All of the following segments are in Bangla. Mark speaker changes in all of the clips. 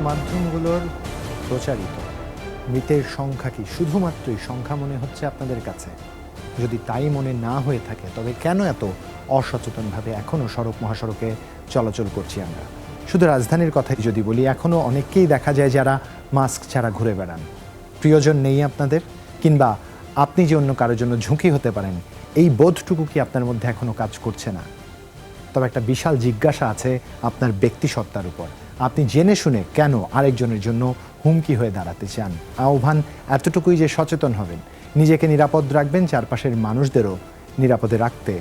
Speaker 1: গণমাধ্যমগুলোর প্রচারিত মৃতের সংখ্যা কি শুধুমাত্রই সংখ্যা মনে হচ্ছে আপনাদের কাছে? যদি তাই মনে না হয়ে থাকে তবে কেন এত অসচেতনভাবে এখনও সড়ক মহাসড়কে চলাচল করছি আমরা? শুধু রাজধানীর কথাই যদি বলি, এখনও অনেককেই দেখা যায় যারা মাস্ক ছাড়া ঘুরে বেড়ান। প্রিয়জন নেই আপনাদের, কিংবা আপনি যে অন্য কারোর জন্য ঝুঁকি হতে পারেন, এই বোধটুকু কি আপনার মধ্যে এখনও কাজ করছে না? তবে একটা বিশাল জিজ্ঞাসা আছে আপনার ব্যক্তিসত্তার উপর। আপনি জেনে শুনে কেন আরেকজনের জন্য হুমকি হয়ে দাঁড়াতে চান? আহ্বান এতটুকুই যে সচেতন হবেন, নিজেকে নিরাপদ রাখবেন, চারপাশের মানুষদেরও নিরাপদে রাখতে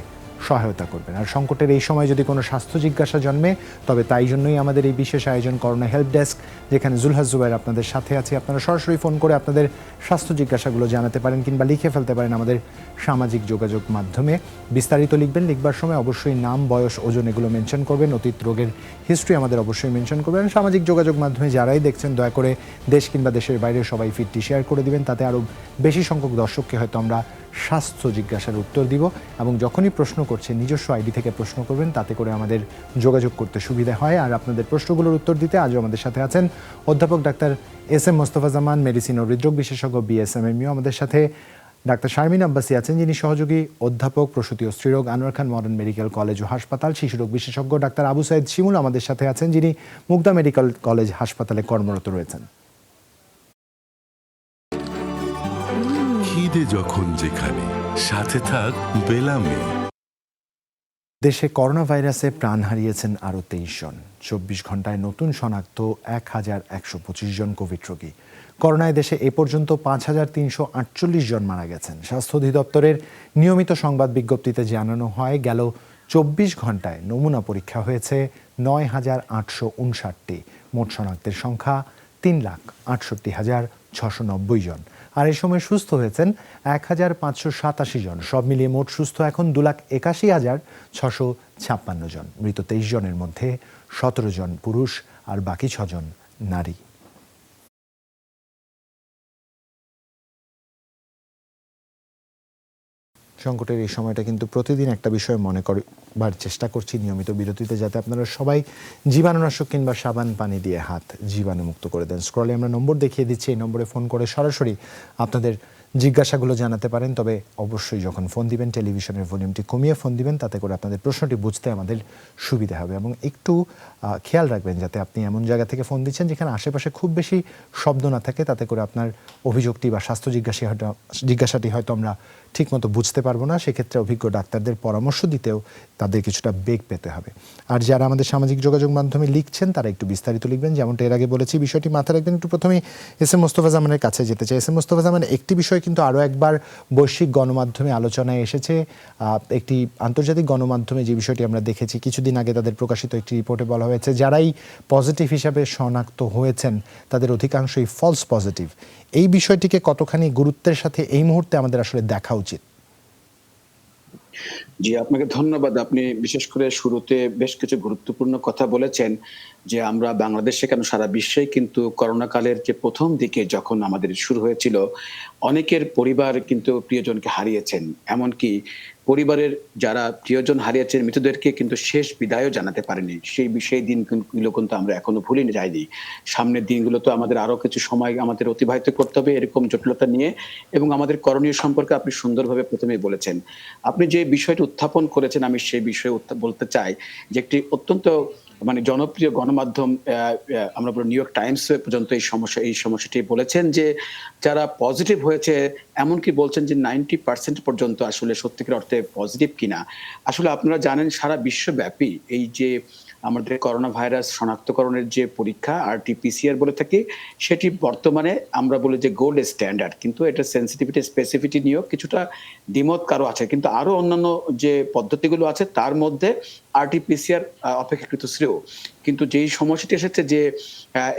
Speaker 1: সহায়তা করবেন। আর সংকটের এই সময় যদি কোনো স্বাস্থ্য জিজ্ঞাসা জন্মে, তবে তাই জন্যই আমাদের এই বিশেষ আয়োজন করোনা হেল্প ডেস্ক, যেখানে জুলহাস জুবাইর আপনাদের সাথে আছে। আপনারা সরাসরি ফোন করে আপনাদের স্বাস্থ্য জিজ্ঞাসাগুলো জানাতে পারেন, কিংবা লিখে ফেলতে পারেন আমাদের সামাজিক যোগাযোগ মাধ্যমে। বিস্তারিত লিখবেন, লিখবার সময় অবশ্যই নাম, বয়স, ওজন এগুলো মেনশন করবেন। অতীত রোগের হিস্ট্রি আমাদের অবশ্যই মেনশন করবেন। সামাজিক যোগাযোগ মাধ্যমে যারাই দেখছেন, দয়া করে দেশ কিংবা দেশের বাইরে সবাই ফিডটি শেয়ার করে দিবেন। তাতে আরও বেশি সংখ্যক দর্শককে হয়তো আমরা স্বাস্থ্য জিজ্ঞাসার উত্তর দিব। এবং যখনই প্রশ্ন করছেন নিজস্ব আইডি থেকে প্রশ্ন করবেন, তাতে করে আমাদের যোগাযোগ করতে সুবিধা হয়। আর আপনাদের প্রশ্নগুলোর উত্তর দিতে আজও আমাদের সাথে আছেন অধ্যাপক ডাক্তার এস এম মোস্তফা জামান, মেডিসিন ও হৃদরোগ বিশেষজ্ঞ, বিএসএমএমইউ। আমাদের সাথে ডাক্তার শারমিন আব্বাসী আছেন, যিনি সহযোগী অধ্যাপক, প্রসূতি ও স্ত্রীরোগ, আনোয়ার খান মডার্ন মেডিকেল কলেজ ও হাসপাতাল, শিশুরোগ বিশেষজ্ঞ। ডাক্তার আবু সাইদ শিমুল আমাদের সাথে আছেন, যিনি মুগদা মেডিকেল কলেজ হাসপাতালে কর্মরত রয়েছেন।
Speaker 2: খিদে যখন যেখানে, সাথে থাক বেলামে।
Speaker 1: দেশে করোনা ভাইরাসে প্রাণ হারিয়েছেন আরও 23 জন। 24 ঘন্টায় নতুন শনাক্ত 1125 জন কোভিড রোগী। করোনায় দেশে এ পর্যন্ত 5348 জন মারা গেছেন। স্বাস্থ্য অধিদপ্তরের নিয়মিত সংবাদ বিজ্ঞপ্তিতে জানানো হয়, গেল 24 ঘন্টায় নমুনা পরীক্ষা হয়েছে 9859টি। মোট শনাক্তের সংখ্যা 3,68,690 জন। আর এই সময় সুস্থ হয়েছেন 1587 জন। সব মিলিয়ে মোট সুস্থ এখন 2,81,656 জন। মৃত 23 জনের মধ্যে 17 জন পুরুষ আর বাকি 6 জন নারী। সংকটের এই সময়টা কিন্তু প্রতিদিন একটা বিষয় মনে করবার চেষ্টা করছি নিয়মিত বিরতিতে, যাতে আপনারা সবাই জীবাণুনাশক কিংবা সাবান পানি দিয়ে হাত জীবাণুমুক্ত করে দেন। স্ক্রলে আমরা নম্বর দেখিয়ে দিচ্ছি, এই নম্বরে ফোন করে সরাসরি আপনাদের জিজ্ঞাসাগুলো জানাতে পারেন। তবে অবশ্যই যখন ফোন দিবেন টেলিভিশনের ভলিউমটি কমিয়ে ফোন দিবেন, তাতে করে আপনাদের প্রশ্নটি বুঝতে আমাদের সুবিধা হবে। এবং একটু খেয়াল রাখবেন যাতে আপনি এমন জায়গা থেকে ফোন দিচ্ছেন যেখানে আশেপাশে খুব বেশি শব্দ না থাকে, তাতে করে আপনার অভিযোগটি বা স্বাস্থ্য জিজ্ঞাসাটি হয়তো আমরা ঠিকমতো বুঝতে পারবো না। সেক্ষেত্রে অভিজ্ঞ ডাক্তারদের পরামর্শ দিতেও তাদের কিছুটা বেগ পেতে হবে। আর যারা আমাদের সামাজিক যোগাযোগ মাধ্যমে লিখছেন, তারা একটু বিস্তারিত লিখবেন, যেমনটা এর আগে বলেছি। বিষয়টি মাথায় রাখবেন। একটু প্রথমেই এস এম মোস্তফা জামানের কাছে যেতে চাই। এস এম মোস্তফা জামান, একটি বিষয় কিন্তু আরও একবার বৈশ্বিক গণমাধ্যমে আলোচনায় এসেছে। একটি আন্তর্জাতিক গণমাধ্যমে যে বিষয়টি আমরা দেখেছি কিছুদিন আগে, তাদের প্রকাশিত একটি রিপোর্টে বলা হয়েছে, যারাই পজিটিভ হিসাবে শনাক্ত হয়েছেন তাদের অধিকাংশই ফলস পজিটিভ। এই বিষয়টিকে কতখানি গুরুত্বের সাথে এই মুহূর্তে আমাদের আসলে দেখা উচিত?
Speaker 3: জি, আপনাকে ধন্যবাদ। আপনি বিশেষ করে শুরুতে বেশ কিছু গুরুত্বপূর্ণ কথা বলেছেন, যে আমরা বাংলাদেশে কেন সারা বিশ্বেই কিন্তু করোনা কালের যে প্রথম দিকে যখন আমাদের শুরু হয়েছিল, অনেকের পরিবার কিন্তু প্রিয়জনকে হারিয়েছেন। এমনকি পরিবারের যারা প্রিয়জন হারিয়েছেন, মৃতদেরকে কিন্তু শেষ বিদায়ও জানাতে পারেনি। সেই দিনগুলো কিন্তু আমরা এখনো ভুলে যাইনি। সামনের দিনগুলো তো আমাদের আরো কিছু সময় আমাদের অতিবাহিত করতে হবে এরকম জটিলতা নিয়ে, এবং আমাদের করণীয় সম্পর্কে আপনি সুন্দরভাবে প্রথমেই বলেছেন। আপনি যে বিষয়টি উত্থাপন করেছেন, আমি সেই বিষয়ে বলতে চাই যে একটি অত্যন্ত জনপ্রিয় গণমাধ্যম, আমরা বলি নিউ ইয়র্ক টাইমস পর্যন্ত এই সমস্যাটি বলেছেন, যে যারা পজিটিভ হয়েছে এমনকি বলছেন যে 90% পর্যন্ত আসলে সত্যিকার অর্থে পজিটিভ কিনা। আসলে আপনারা জানেন সারা বিশ্বব্যাপী এই যে আমাদের করোনা ভাইরাস শনাক্তকরণের যে পরীক্ষা RT-PCR বলে থাকি, সেটি বর্তমানে আমরা বলি যে গোল্ড স্ট্যান্ডার্ড। কিন্তু এটা সেনসিটিভিটি স্পেসিফিটি নিয়েও কিছুটা দ্বিমত কারো আছে, কিন্তু আরো অন্যান্য যে পদ্ধতিগুলো আছে তার মধ্যে RT-PCR অপেক্ষাকৃত শ্রেয়। কিন্তু যেই সমস্যাটি এসেছে, যে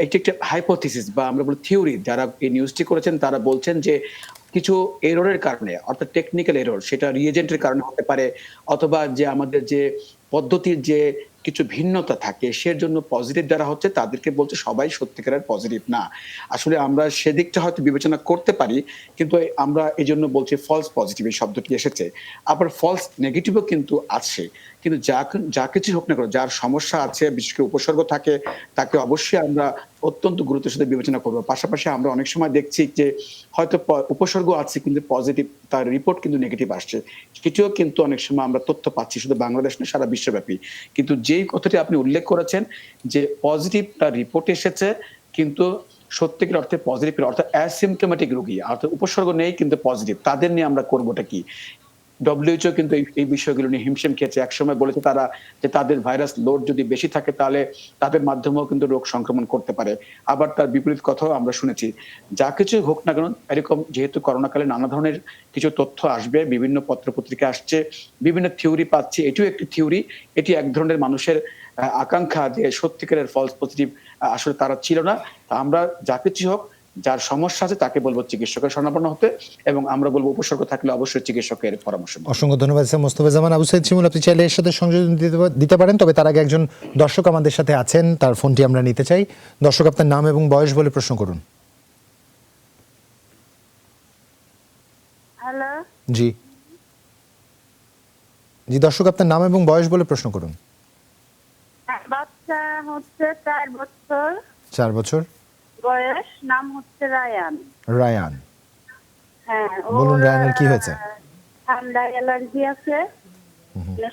Speaker 3: এটি একটা হাইপোথিসিস বা আমরা বলি থিওরি, যারা এই নিউজটি করেছেন তারা বলছেন যে কিছু এররের কারণে, অর্থাৎ টেকনিক্যাল এরর, সেটা রিএজেন্টের কারণে হতে পারে, অথবা যে আমাদের যে পদ্ধতির যে কিছু ভিন্নতা থাকে, সেজন্য পজিটিভ যারা হচ্ছে তাদেরকে বলছে সবাই সত্যিকারের পজিটিভ না। আসলে আমরা সেদিকটা হয়তো বিবেচনা করতে পারি, কিন্তু আমরা এজন্য বলছি ফলস পজিটিভ এই শব্দটি এসেছে। আবার ফলস নেগেটিভও কিন্তু আছে। কিন্তু যা কিছু হোক না কেন, যার সমস্যা আছে, বিশেষ করে উপসর্গ থাকে, তাকে অবশ্যই আমরা অত্যন্ত গুরুত্বের সাথে বিবেচনা করব। পাশাপাশি আমরা অনেক সময় দেখছি যে হয়তো উপসর্গ আছে কিন্তু পজিটিভ, তার রিপোর্ট কিন্তু নেগেটিভ আসছে। সেটিও কিন্তু অনেক সময় আমরা তথ্য পাচ্ছি, শুধু বাংলাদেশ নয়, সারা বিশ্বব্যাপী। কিন্তু যেই কথাটি আপনি উল্লেখ করেছেন যে পজিটিভ তার রিপোর্ট এসেছে, কিন্তু সত্যিকার অর্থে পজিটিভ, অর্থাৎ অ্যাসিম্পটোমেটিক রোগী, অর্থাৎ উপসর্গ নেই কিন্তু পজিটিভ, তাদের নিয়ে আমরা করবোটা কি? WHO কিন্তু এই বিষয়গুলো নিয়ে হিমশিম খেয়েছে। একসময় বলেছে তারা যে তাদের ভাইরাস লোড যদি বেশি থাকে তাহলে তাদের মাধ্যমেও কিন্তু রোগ সংক্রমণ করতে পারে। আবার তার বিপরীত কথাও আমরা শুনেছি। যা কিছুই হোক না কেন, এরকম যেহেতু করোনাকালে নানা ধরনের কিছু তথ্য আসবে, বিভিন্ন পত্র-পত্রিকা আসছে, বিভিন্ন থিওরি পাচ্ছি। এটিও একটি থিওরি। এটি এক ধরনের মানুষের আকাঙ্ক্ষা যে সত্যিকারের ফলস পজিটিভ আসলে তারা ছিল না। আমরা যা কিছু হোক, যার সমস্যা আছে তাকে বলবো চিকিৎসকের শরণাপন্ন হতে, এবং আমরা বলবো উপসর্গ থাকলে অবশ্যই চিকিৎসকের পরামর্শ নিতে।
Speaker 1: অসংখ্য ধন্যবাদ স্যার মোস্তফাজ্জামান। আবু সাইদ শিমুল, আপনি চাইলে এর সাথে সংযোজন দিতে পারেন, তবে তার আগে একজন দর্শক আমাদের সাথে আছেন, তার ফোনটি আমরা নিতে চাই। দর্শক, আপনার নাম এবং বয়স বলে প্রশ্ন করুন।
Speaker 4: হ্যালো,
Speaker 1: জি জি, দর্শক আপনার নাম এবং বয়স বলে প্রশ্ন করুন।
Speaker 4: বাচ্চা হচ্ছে 4 বছর
Speaker 1: 4 বছর,
Speaker 4: বয়স, নাম হচ্ছে রায়ান।
Speaker 1: রায়ান।
Speaker 4: হ্যাঁ,
Speaker 1: বলুন রায়ানের কি হয়েছে?
Speaker 4: ঠান্ডা অ্যালার্জি আছে।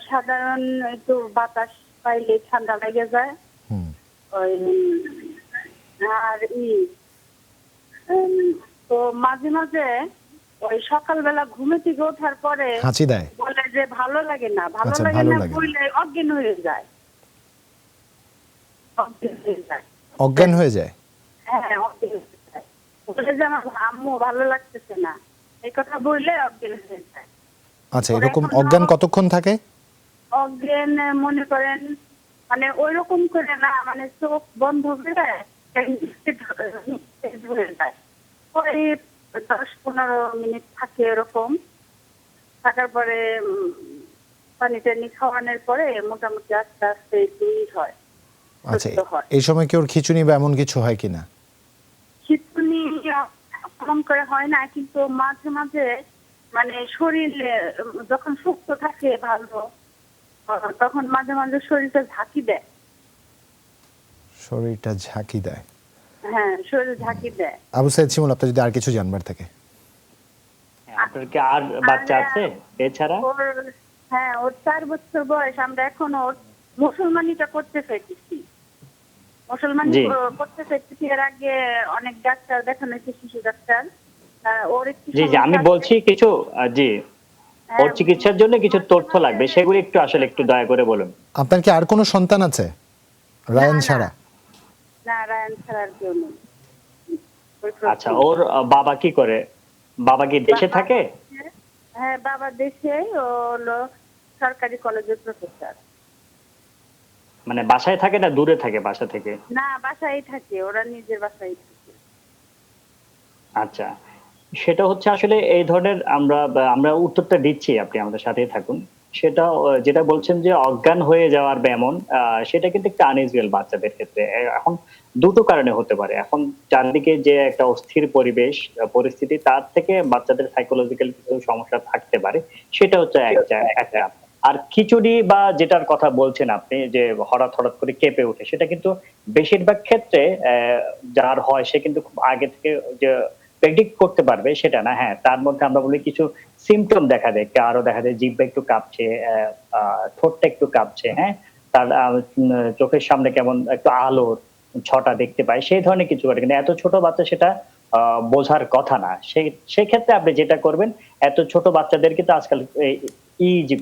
Speaker 4: সাধারণ একটু বাতাস পাইলে ঠান্ডা লেগে যায়।
Speaker 1: হুম।
Speaker 4: ওই আর তো মাঝে মাঝে ওই সকালবেলা ঘুমে থেকে ওঠার পরে
Speaker 1: হাঁচি দেয়?
Speaker 4: বলে যে ভালো লাগে না, ভালো
Speaker 1: আচ্ছা,
Speaker 4: লাগে
Speaker 1: ভালো
Speaker 4: না
Speaker 1: লাগে না।
Speaker 4: বললে অজ্ঞান হয়ে যায়। অজ্ঞান হয়ে যায়।
Speaker 1: অজ্ঞান হয়ে যায়?
Speaker 4: হ্যাঁ, অজ্ঞান হয়ে যায়। বলে যে আমার আম্মু ভালো লাগতেছে না, এই কথা বললে অজ্ঞান হয়ে যায়।
Speaker 1: আচ্ছা, এরকম অজ্ঞান কতক্ষণ থাকে?
Speaker 4: অজ্ঞান মনে করেন মানে ওই রকম করে না, মানে চোখ বন্ধ করে হয়ে যায়। ওই 10-15 মিনিট থাকে এরকম। থাকার পরে পানি টানি খাওয়ানোর পরে মোটামুটি আস্তে আস্তে দুই হয়।
Speaker 1: আচ্ছা,
Speaker 4: সুস্থ হয়।
Speaker 1: এই সময় কি ওর খিঁচুনি বা এমন কিছু হয় কিনা?
Speaker 4: খিঁচুনি কম করে হয় না, কিন্তু মাঝে মাঝে মানে শরীর যখন সুস্থ থাকে ভালো, তখন মাঝে মাঝে শরীরটা ঝাঁকি দেয়।
Speaker 1: শরীরটা ঝাঁকি দেয়?
Speaker 4: হ্যাঁ, শরীর ঝাঁকি দেয়।
Speaker 1: আবু সাইদ শিমুল, আপনার যদি আর কিছু জানবার থাকে।
Speaker 5: আপনার কি আর বাচ্চা আছে এছাড়া?
Speaker 4: হ্যাঁ, ওর 4 বছর বয়স। আমরা এখন ওর মুসলমানিটা করতে চাইতেছি। মুসলমানি
Speaker 5: জি।
Speaker 4: করতে চাইতেছি। এর আগে অনেক ডাক্তার দেখানো হয়েছে, শিশু ডাক্তার। ওর একটু
Speaker 5: জি জি, আমি
Speaker 4: সমস্যা
Speaker 5: বলছি কিছু জি,
Speaker 4: হ্যাঁ,
Speaker 5: ওর চিকিৎসার জন্য কিছু তথ্য লাগবে, সেগুলো একটু আসলে একটু দয়া করে বলুন।
Speaker 1: আপনার কি আর কোনো সন্তান আছে রায়ান
Speaker 4: না,
Speaker 1: ছাড়া?
Speaker 4: না, রায়ান ছাড়া আর কেউ নেই।
Speaker 5: আচ্ছা, ওর বাবা কি করে? বাবা কি দেশে থাকে?
Speaker 4: হ্যাঁ, বাবা দেশে। ও হলো সরকারি কলেজের প্রফেসর।
Speaker 5: মানে বাসায় থাকে না দূরে থাকে বাসা থেকে?
Speaker 4: না, বাসায় থাকে, ওরা নিজের বাসায় থাকে।
Speaker 5: আচ্ছা, সেটা হচ্ছে আসলে এই ধরনের আমরা উত্তরটা দিচ্ছি, আপনি আমাদের সাথেই থাকুন। সেটা যেটা বলছেন যে অজ্ঞান হয়ে যাওয়ার বা এমন, সেটা কিন্তু একটা আনইউজুয়াল বাচ্চাদের ক্ষেত্রে। এখন দুটো কারণে হতে পারে। এখন চারদিকে যে একটা অস্থির পরিবেশ পরিস্থিতি, তার থেকে বাচ্চাদের সাইকোলজিক্যাল কিছু সমস্যা থাকতে পারে। সেটা হচ্ছে একটা। আর খিচুড়ি বা যেটার কথা বলছেন আপনি যে হঠাৎ হঠাৎ করে কেঁপে ওঠে, সেটা কিন্তু বেশিরভাগ ক্ষেত্রে যার হয় সে কিন্তু খুব আগে থেকে যে প্রেডিক্ট করতে পারবে সেটা না। হ্যাঁ, তার মধ্যে আমরা বলি কিছু সিম্পটম দেখা দেয়। কারো দেখা যায় জিহ্বা একটু কাঁপছে, ঠোঁটটা একটু কাঁপছে, হ্যাঁ? তার চোখের সামনে কেমন একটু আলোর ছটা দেখতে পায়, সেই ধরনের কিছু ঘটে। কিন্তু এত ছোট বাচ্চা সেটা বোঝার কথা না। সেই ক্ষেত্রে আপনি যেটা করবেন, এত ছোট বাচ্চাদের কিন্তু আজকাল ইজি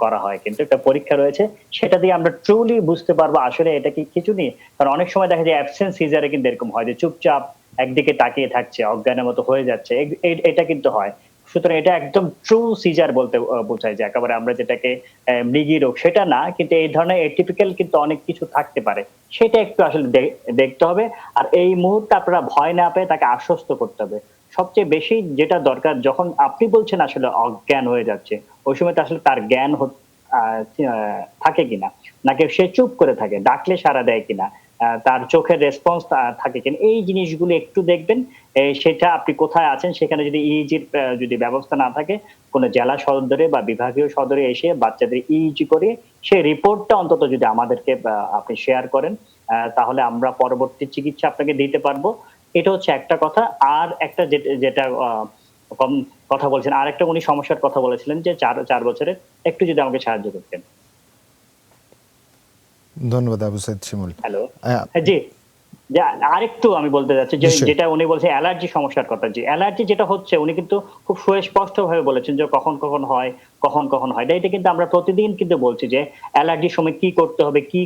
Speaker 5: করা হয়, কিন্তু একটা পরীক্ষা রয়েছে, সেটা দিয়ে আমরা ট্রুলি বুঝতে পারবো আসলে এটা কি খিঁচুনি। কারণ অনেক সময় দেখা যায় অ্যাবসেন্স সিজারে কিন্তু এরকম হয় যে চুপচাপ একদিকে তাকিয়ে থাকছে, অজ্ঞানের মতো হয়ে যাচ্ছে। এটা কিন্তু হয়। সুতরাং এটা একদম ট্রু সিজার বলতে বোঝায় যে একেবারে আমরা যেটাকে মৃগী রোগ সেটা না, কিন্তু এই ধরনের এটিপিক্যাল কিন্তু অনেক কিছু থাকতে পারে। সেটা একটু আসলে দেখতে হবে। আর এই মুহূর্তে আপনারা ভয় না পেয়ে তাকে আশ্বস্ত করতে হবে। সবচেয়ে বেশি যেটা দরকার, যখন আপনি বলছেন আসলে অজ্ঞান হয়ে যাচ্ছে, ওই সময় তো আসলে তার জ্ঞান থাকে কিনা, নাকি সে চুপ করে থাকে, ডাকলে সাড়া দেয় কিনা, তার চোখের রেসপন্স থাকে কিনা, এই জিনিসগুলো একটু দেখবেন। সেটা আপনি কোথায় আছেন সেখানে যদি ইইজির যদি ব্যবস্থা না থাকে, কোনো জেলা সদরে বা বিভাগীয় সদরে এসে বাচ্চাদের ইইজি করে সেই রিপোর্টটা অন্তত যদি আমাদেরকে আপনি শেয়ার করেন, তাহলে আমরা পরবর্তী চিকিৎসা আপনাকে দিতে পারবো। এটা হচ্ছে একটা কথা। আর একটা যেটা কম কথা বলছেন, আরেকটা উনি সমস্যার কথা বলেছিলেন যে 4 বছরের, একটু যদি আমাকে সাহায্য করতেন।
Speaker 1: ধন্যবাদ আবু সাইদ শিমুল।
Speaker 5: হ্যালো,
Speaker 1: আহ,
Speaker 5: জি। যে আরেকটু আমি বলতে যাচ্ছি যে
Speaker 1: নিশ্চয়ই।
Speaker 5: যেটা উনি বলছেন অ্যালার্জি সমস্যার কথা, জি অ্যালার্জি যেটা হচ্ছে উনি কিন্তু খুব সুস্পষ্ট ভাবে বলেছেন যে কখন কখন হয়, কখন কখন হয়। এটা কিন্তু আমরা প্রতিদিন কিন্তু বলছি যে অ্যালার্জির সময় কি করতে হবে, কি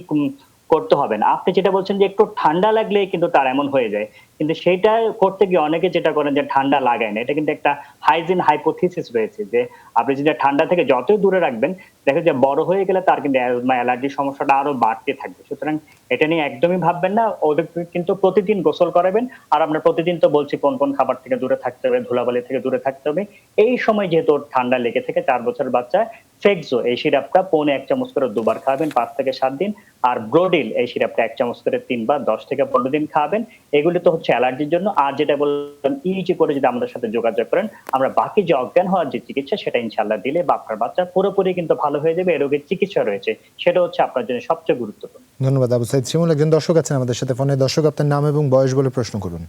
Speaker 5: করতে হবে না। আপনি যেটা বলছেন যে একটু ঠান্ডা লাগলেই কিন্তু তার এমন হয়ে যায়, কিন্তু সেইটা করতে গিয়ে অনেকে যেটা করেন যে ঠান্ডা লাগায় না। এটা কিন্তু একটা হাইজিন হাইপোথিসিস রয়েছে যে আপনি যদি ঠান্ডা থেকে যতই দূরে রাখবেন, দেখেন যে বড় হয়ে গেলে তার কিন্তু অ্যাজমা অ্যালার্জির সমস্যাটা আরো বাড়তে থাকবে। সুতরাং এটা নিয়ে একদমই ভাববেন না। ওদের কিন্তু প্রতিদিন গোসল করাবেন। আর আমরা প্রতিদিন তো বলছি কোন কোন খাবার থেকে দূরে থাকতে হবে, ধুলাবালি থেকে দূরে থাকতে হবে। এই সময় যেহেতু ওর ঠান্ডা লেগে থেকে 4 বছরের বাচ্চা, ফেক্সো এই সিরাপটা পৌনে 1 চামচ করে 2 বার খাবেন 5 থেকে 7 দিন। আর ব্রোডিল এই সিরাপটা 1 চামচ করে 3 বার 10 থেকে 15 দিন খাবেন। এগুলি তো হচ্ছে অ্যালার্জির জন্য। আর যেটা বললাম ইজি করে যদি আমাদের সাথে যোগাযোগ করেন, আমরা বাকি যে অজ্ঞান হওয়ার যে চিকিৎসা সেটা ইনশাআল্লাহ দিলে বা আপনার বাচ্চা পুরোপুরি কিন্তু ভালো হয়ে যাবে। এই রোগের চিকিৎসা রয়েছে, সেটা হচ্ছে আপনার জন্য সবচেয়ে গুরুত্বপূর্ণ।
Speaker 1: ধন্যবাদ আবু সাইদ শিমুল। একজন দর্শক আছেন আমাদের সাথে ফোনে। দর্শক, আপনার নাম এবং বয়স বলে প্রশ্ন করুন।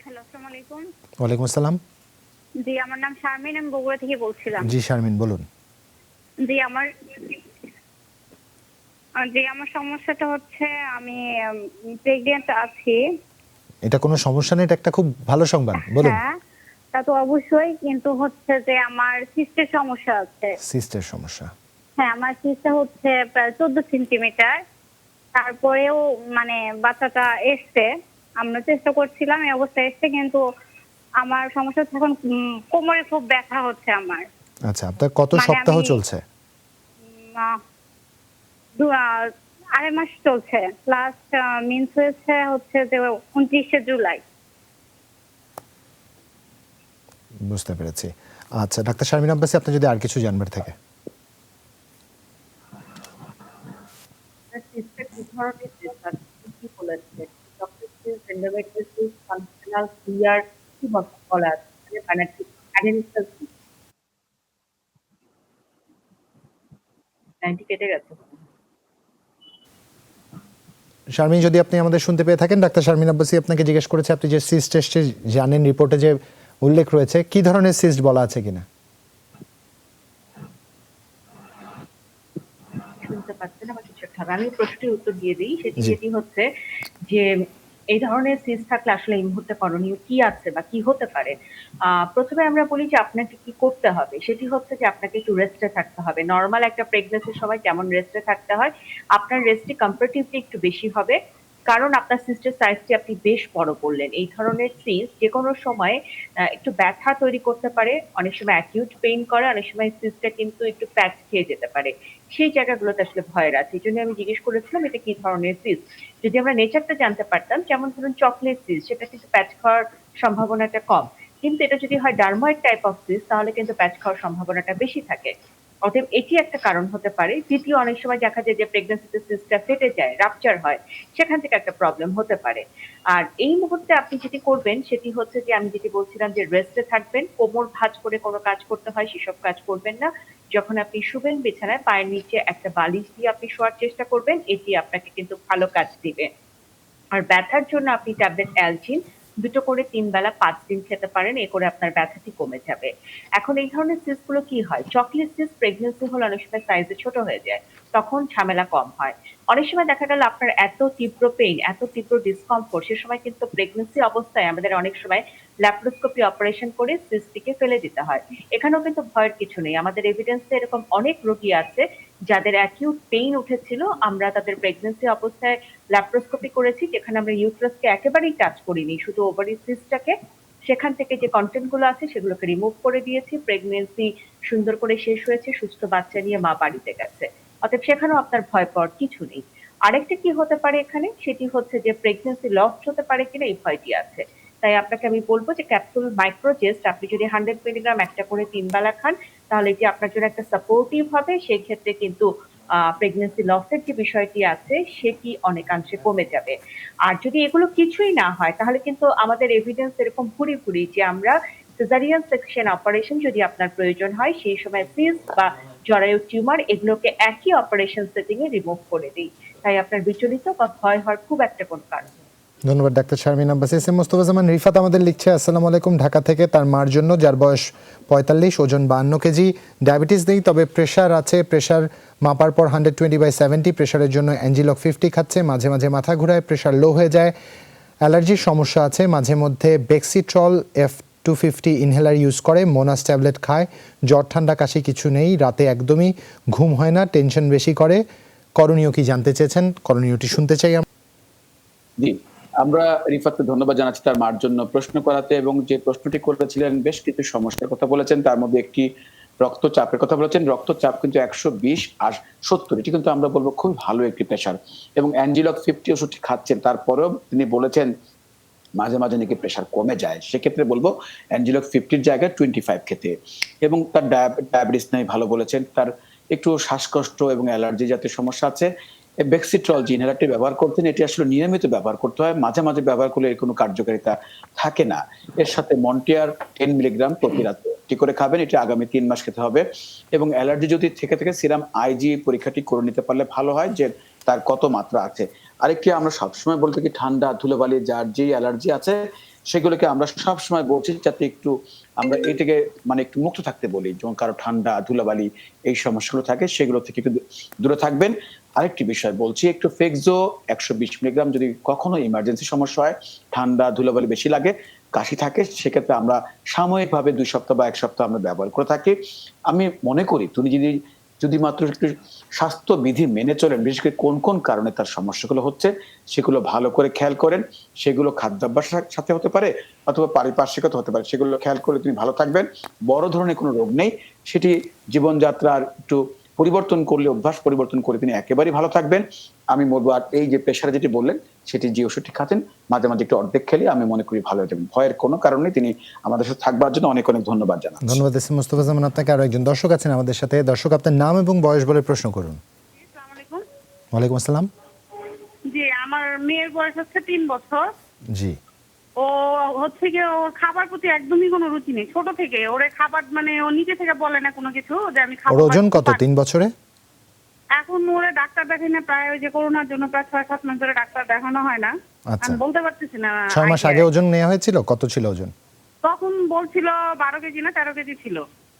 Speaker 4: হ্যালো, আসসালামু আলাইকুম।
Speaker 1: ওয়ালাইকুম আসসালাম।
Speaker 4: জি, আমার নাম শারমিন, আমি বগুড়া থেকে বলছিলাম।
Speaker 1: জি শারমিন, বলুন।
Speaker 4: জি, আমার সমস্যাটা হচ্ছে আমি প্রেগনেন্ট আছি।
Speaker 1: এটা কোনো সমস্যা নেই, এটা একটা খুব ভালো সংবাদ, বলুন।
Speaker 4: হ্যাঁ, তা তো অবশ্যই, কিন্তু হচ্ছে যে আমার সিস্টের সমস্যা আছে।
Speaker 1: সিস্টের সমস্যা।
Speaker 4: হ্যাঁ, আমার সিস্টটা হচ্ছে প্রায় 14 সেন্টিমিটার। তারপরেও মানে বাচ্চাটা এসছে, আমরা চেষ্টা করছিলাম, এই অবস্থা এসছে, কিন্তু আমার সমস্যা হচ্ছে এখন কোমরে খুব ব্যথা হচ্ছে আমার।
Speaker 1: আচ্ছা, আপনার কত
Speaker 4: মানে
Speaker 1: সপ্তাহ
Speaker 4: আমি
Speaker 1: চলছে?
Speaker 4: আড়াই মাস চলছে। লাস্ট মিন্স হয়েছে হচ্ছে যে 29শে জুলাই।
Speaker 1: বুঝতে পেরেছি। আচ্ছা ডাক্তার শারমিন আব্বাসী, আপনি যদি আর কিছু জানবার থাকে।
Speaker 6: সিস্টের কি ধরনের সিস্ট আছে কি বলেছে? Doctor cyst, endometrial, functional, clear কি বলা আছে? মানে অ্যাডেনিক্টাল সিস্ট 90 কেটে গেছে।
Speaker 1: শারমিন, যদি আপনি আমাদের শুনতে পেয়ে থাকেন, ডাক্তার শারমিন আব্বাসী আপনাকে জিজ্ঞেস করেছে আপনি যে সিস্ট টেস্টে জানেন, রিপোর্টে যে উল্লেখ রয়েছে, কি ধরনের সিস্ট বলা আছে কিনা।
Speaker 6: শুনতে পাচ্ছেন আমার কিছু একটা হবে। আমি প্রশ্নের উত্তর দিয়ে দিই।
Speaker 1: জি।
Speaker 6: যেটি হচ্ছে যে এই ধরনের সিস্ট থাকলে আসলে এই মুহূর্তে করণীয় কি আছে বা কি হতে পারে? প্রথমে আমরা বলি যে আপনাকে কি করতে হবে? সেটি হচ্ছে যে আপনাকে একটু রেস্টে থাকতে হবে। নরমাল একটা প্রেগন্যান্সির সময় যেমন রেস্টে থাকতে হয়, আপনার রেস্টটি কম্পারেটিভলি একটু বেশি হবে। কারণ আপনার সিস্টের সাইজটি আপনি বেশ বড় করলেন। এই ধরনের সিস্ট যেকোনো সময় একটু ব্যথা তৈরি করতে পারে, অনেক সময় অ্যাকিউট পেইন করে, অনেক সময় সিস্টটা কিন্তু একটু প্যাচ খেয়ে যেতে পারে। সেই জায়গাগুলোতে আসলে ভয়ের আছে। এজন্য আমি জিজ্ঞেস করেছিলাম এটা কি ধরনের সিস্ট। যদি আমরা নেচারটা জানতে পারতাম, যেমন ধরুন চকলেট সিস্ট, সেটা কিন্তু প্যাচ খাওয়ার সম্ভাবনাটা কম। কিন্তু এটা যদি হয় ডার্ময়েড টাইপ অফ সিস্ট, তাহলে কিন্তু প্যাচ খাওয়ার সম্ভাবনাটা বেশি থাকে। অতএব এটি একটা কারণ হতে পারে। দ্বিতীয়, অনেক সময় দেখা যায় যে প্রেগন্যান্সিতে সিস্টটা ফেটে যায়, রাপচার হয়, সেখান থেকে একটা প্রবলেম হতে পারে। আর এই মুহূর্তে আপনি যেটি করবেন সেটি হচ্ছে যে আমি যেটি বলছিলাম যে রেস্টে থাকবেন, কোমর ভাঁজ করে কোনো কাজ করতে হয় সেসব কাজ করবেন না। যখন আপনি শুবেন বিছানায়, পায়ের নিচে একটা বালিশ দিয়ে আপনি শোয়ার চেষ্টা করবেন, এটি আপনাকে কিন্তু ভালো কাজ দিবে। আর ব্যথার জন্য আপনি ট্যাবলেট অ্যালজিন 2 করে 3 বেলা 5 দিন খেতে পারেন, এ করে আপনার ব্যথাটি কমে যাবে। এখন এই ধরনের সিস্ট গুলো কি হয়? চকলেট সিস্ট প্রেগন্যান্সি হলে অনেক সময় সাইজে ছোট হয়ে যায়, তখন ঝামেলা কম হয়। অনেক সময় দেখা গেল আপনার এত তীব্র পেইন, এত তীব্র ডিসকমফোর্ট, সে সময় কিন্তু প্রেগন্যান্সি অবস্থায় আমাদের অনেক সময় ল্যাপ্রোস্কোপি অপারেশন করে সিস্টটিকে ফেলে দিতে হয়। এখানেও কিন্তু ভয়ের কিছু নেই। আমাদের এভিডেন্সে এরকম অনেক রোগী আছে যাদের অ্যাকিউট পেইন উঠেছিল, আমরা তাদের প্রেগন্যান্সি অবস্থায় ল্যাপ্রোস্কোপি করেছি, যেখানে আমরা ইউটেরাসকে একেবারেই টাচ করিনি, শুধু ওভারি সিস্টটাকে, সেখান থেকে যে কন্টেন্ট গুলো আছে সেগুলোকে রিমুভ করে দিয়েছি। প্রেগন্যান্সি সুন্দর করে শেষ হয়েছে, সুস্থ বাচ্চা নিয়ে মা বাড়িতে গেছে। অতএব সেখানেও আপনার ভয় পাওয়ার কিছু নেই। আরেকটা কি হতে পারে এখানে, সেটি হচ্ছে যে প্রেগন্যান্সি লস্ট হতে পারে কিনা এই ভয়টি আছে। তাই আপনাকে আমি বলবো যে ক্যাপসুল মাইক্রোজেস্ট আপনি যদি 100 মিলিগ্রাম একটা করে 3 বেলা খান, তাহলে এটি আপনার জন্য একটা সাপোর্টিভ হবে। সেই ক্ষেত্রে কিন্তু প্রেগন্যান্সি লসের যে বিষয়টি আছে সেটি অনেকাংশে কমে যাবে। আর যদি এগুলো কিছুই না হয় তাহলে কিন্তু আমাদের এভিডেন্স এরকম ভুরি যে আমরা সিজারিয়ান সেকশন অপারেশন যদি আপনার প্রয়োজন হয় সেই সময় সিস্ট বা জরায়ু টিউমার এগুলোকে একই অপারেশন সেটিং এ রিমুভ করে দিই। তাই আপনার বিচলিত বা ভয় হওয়ার খুব একটা কোনো কারণ নেই।
Speaker 1: ধন্যবাদ doctor Sharmin Abbas. S M Mostafa Zaman Rifat আমাদের লিখছে, আসসালামু আলাইকুম, ঢাকা থেকে তার মার জন্য, যার বয়স 45, ওজন 52 কেজি, ডায়াবেটিস নেই তবে প্রেশার আছে, প্রেশার মাপার পর 120/70, প্রেশারের জন্য অ্যাঞ্জিলক 50 খাচ্ছে, মাঝে মাঝে মাথা ঘুরায়, প্রেশার লো হয়ে যায়, অ্যালার্জির সমস্যা আছে, মাঝে মধ্যে বেক্সিট্রল F250 ইনহেলার ইউজ করে, মোনাস ট্যাবলেট খায়, জ্বর ঠান্ডা কাশি কিছু নেই, রাতে একদমই ঘুম হয় না, টেনশন বেশি করে, করণীয় কি জানতে চেয়েছেন, করণীয়টি শুনতে চাই আমরা।
Speaker 3: জি, আমরা রিফাতকে ধন্যবাদ জানাচ্ছি তার মার জন্য প্রশ্ন করাতে, এবং যে প্রশ্নটি করেছিলেন বেশ কিছু সমস্যার কথা বলেছেন, তার মধ্যে একটি রক্তচাপের কথা বলেছেন। রক্তচাপ কিন্তু 120 আর 70, এটি কিন্তু আমরা বলবো খুব ভালো একটি প্রেশার, এবং অ্যাঞ্জিলক 50 ওষুধটি খাচ্ছেন, তারপরেও তিনি বলেছেন মাঝে মাঝে নাকি প্রেশার কমে যায়। সেক্ষেত্রে বলবো অ্যাঞ্জিলক 50-র জায়গায় 25 খেতে, এবং তার ডায়াবেটিস নাই ভালো বলেছেন, তার একটু শ্বাসকষ্ট এবং অ্যালার্জি জাতীয় সমস্যা আছে। বেক্সিট্রল যে ইনহেলারটি ব্যবহার করতেন, এটি আসলে নিয়মিত ব্যবহার করতে হয়, মাঝে মাঝে ব্যবহার করলে এর কোনো কার্যকারিতা থাকে না। এর সাথে মন্টিয়ার 10 মিলিগ্রাম প্রতি রাতে একটি করে খাবেন, এটি আগামী 3 মাস খেতে হবে। এবং অ্যালার্জি যদি থেকে থাকে সিরাম আইজি পরীক্ষাটি করে নিতে পারলে ভালো হয় যে তার কত মাত্রা আছে। আরেকটি আমরা সবসময় বলতে কি, ঠান্ডা ধুলোবালি যার যেই অ্যালার্জি আছে সেগুলোকে আমরা সবসময় বলছি যাতে একটু আমরা এই থেকে মানে একটু মুক্ত থাকতে বলি, যেমন কারো ঠান্ডা ধুলাবালি এই সমস্যাগুলো থাকে সেগুলো থেকে একটু দূরে থাকবেন। আরেকটি বিষয় বলছি, একটু ফেক্সো 120 মিলিগ্রাম যদি কখনো ইমার্জেন্সি সমস্যা হয়, ঠান্ডা ধুলাবালি বেশি লাগে, কাশি থাকে, সেক্ষেত্রে আমরা সাময়িকভাবে 2 সপ্তাহ বা 1 সপ্তাহ আমরা ব্যবহার করে থাকি। আমি মনে করি তুমি যদি মাত্র একটু স্বাস্থ্যবিধি মেনে চলেন, বিশেষ করে কোন কোন কারণে তার সমস্যাগুলো হচ্ছে সেগুলো ভালো করে খেয়াল করেন, সেগুলো খাদ্যাভ্যাসের সাথে হতে পারে অথবা পারিপার্শ্বিকতা হতে পারে, সেগুলো খেয়াল করে তুমি ভালো থাকবেন। বড় ধরনের কোনো রোগ নেই, সেটি জীবনযাত্রার একটু পরিবর্তন করলে, অভ্যাস পরিবর্তন করে তিনি একেবারেই ভালো থাকবেন। আমি বলবো, আর এই যে প্রেশারে যেটি বললেন সেটি যে ওষুধটি খাতেন মাঝে মাঝে একটু অর্ধেক খেলে আমি মনে করি ভালো হয়ে যাবেন। ভয়ের কোনো কারণ নেই। তিনি আমাদের সাথে থাকবার জন্য অনেক অনেক ধন্যবাদ জানাচ্ছি।
Speaker 1: ধন্যবাদ এস এম মোস্তফা জামান আপনাকে। আরো একজন দর্শক আছেন আমাদের সাথে। দর্শক, আপনার নাম এবং বয়স বলে প্রশ্ন করুন।
Speaker 4: আসসালামু আলাইকুম।
Speaker 1: ওয়ালাইকুম আসসালাম।
Speaker 4: জি, আমার মেয়ের বয়স হচ্ছে 3 বছর।
Speaker 1: জি,
Speaker 4: ও হচ্ছে গিয়ে ওর খাবার প্রতি একদমই কোনো রুচি নেই। ছোট থেকে ওরে খাবার মানে ও নিজে থেকে বলে না কোনো কিছু যে আমি খাবো।
Speaker 1: ওর ওজন কত 3 বছরে?
Speaker 4: এখন ওরে ডাক্তার দেখাই না, প্রায় ওই যে করোনার জন্য প্রায় 6-7 মাস ধরে ডাক্তার দেখানো হয় না।
Speaker 1: আচ্ছা,
Speaker 4: আমি বলতে পারতেছি না।
Speaker 1: 6 মাস আগে ওজন নেওয়া হয়েছিল, কত ছিল ওজন?
Speaker 4: তখন বলছিল 12 কেজি না 13 কেজি ছিল।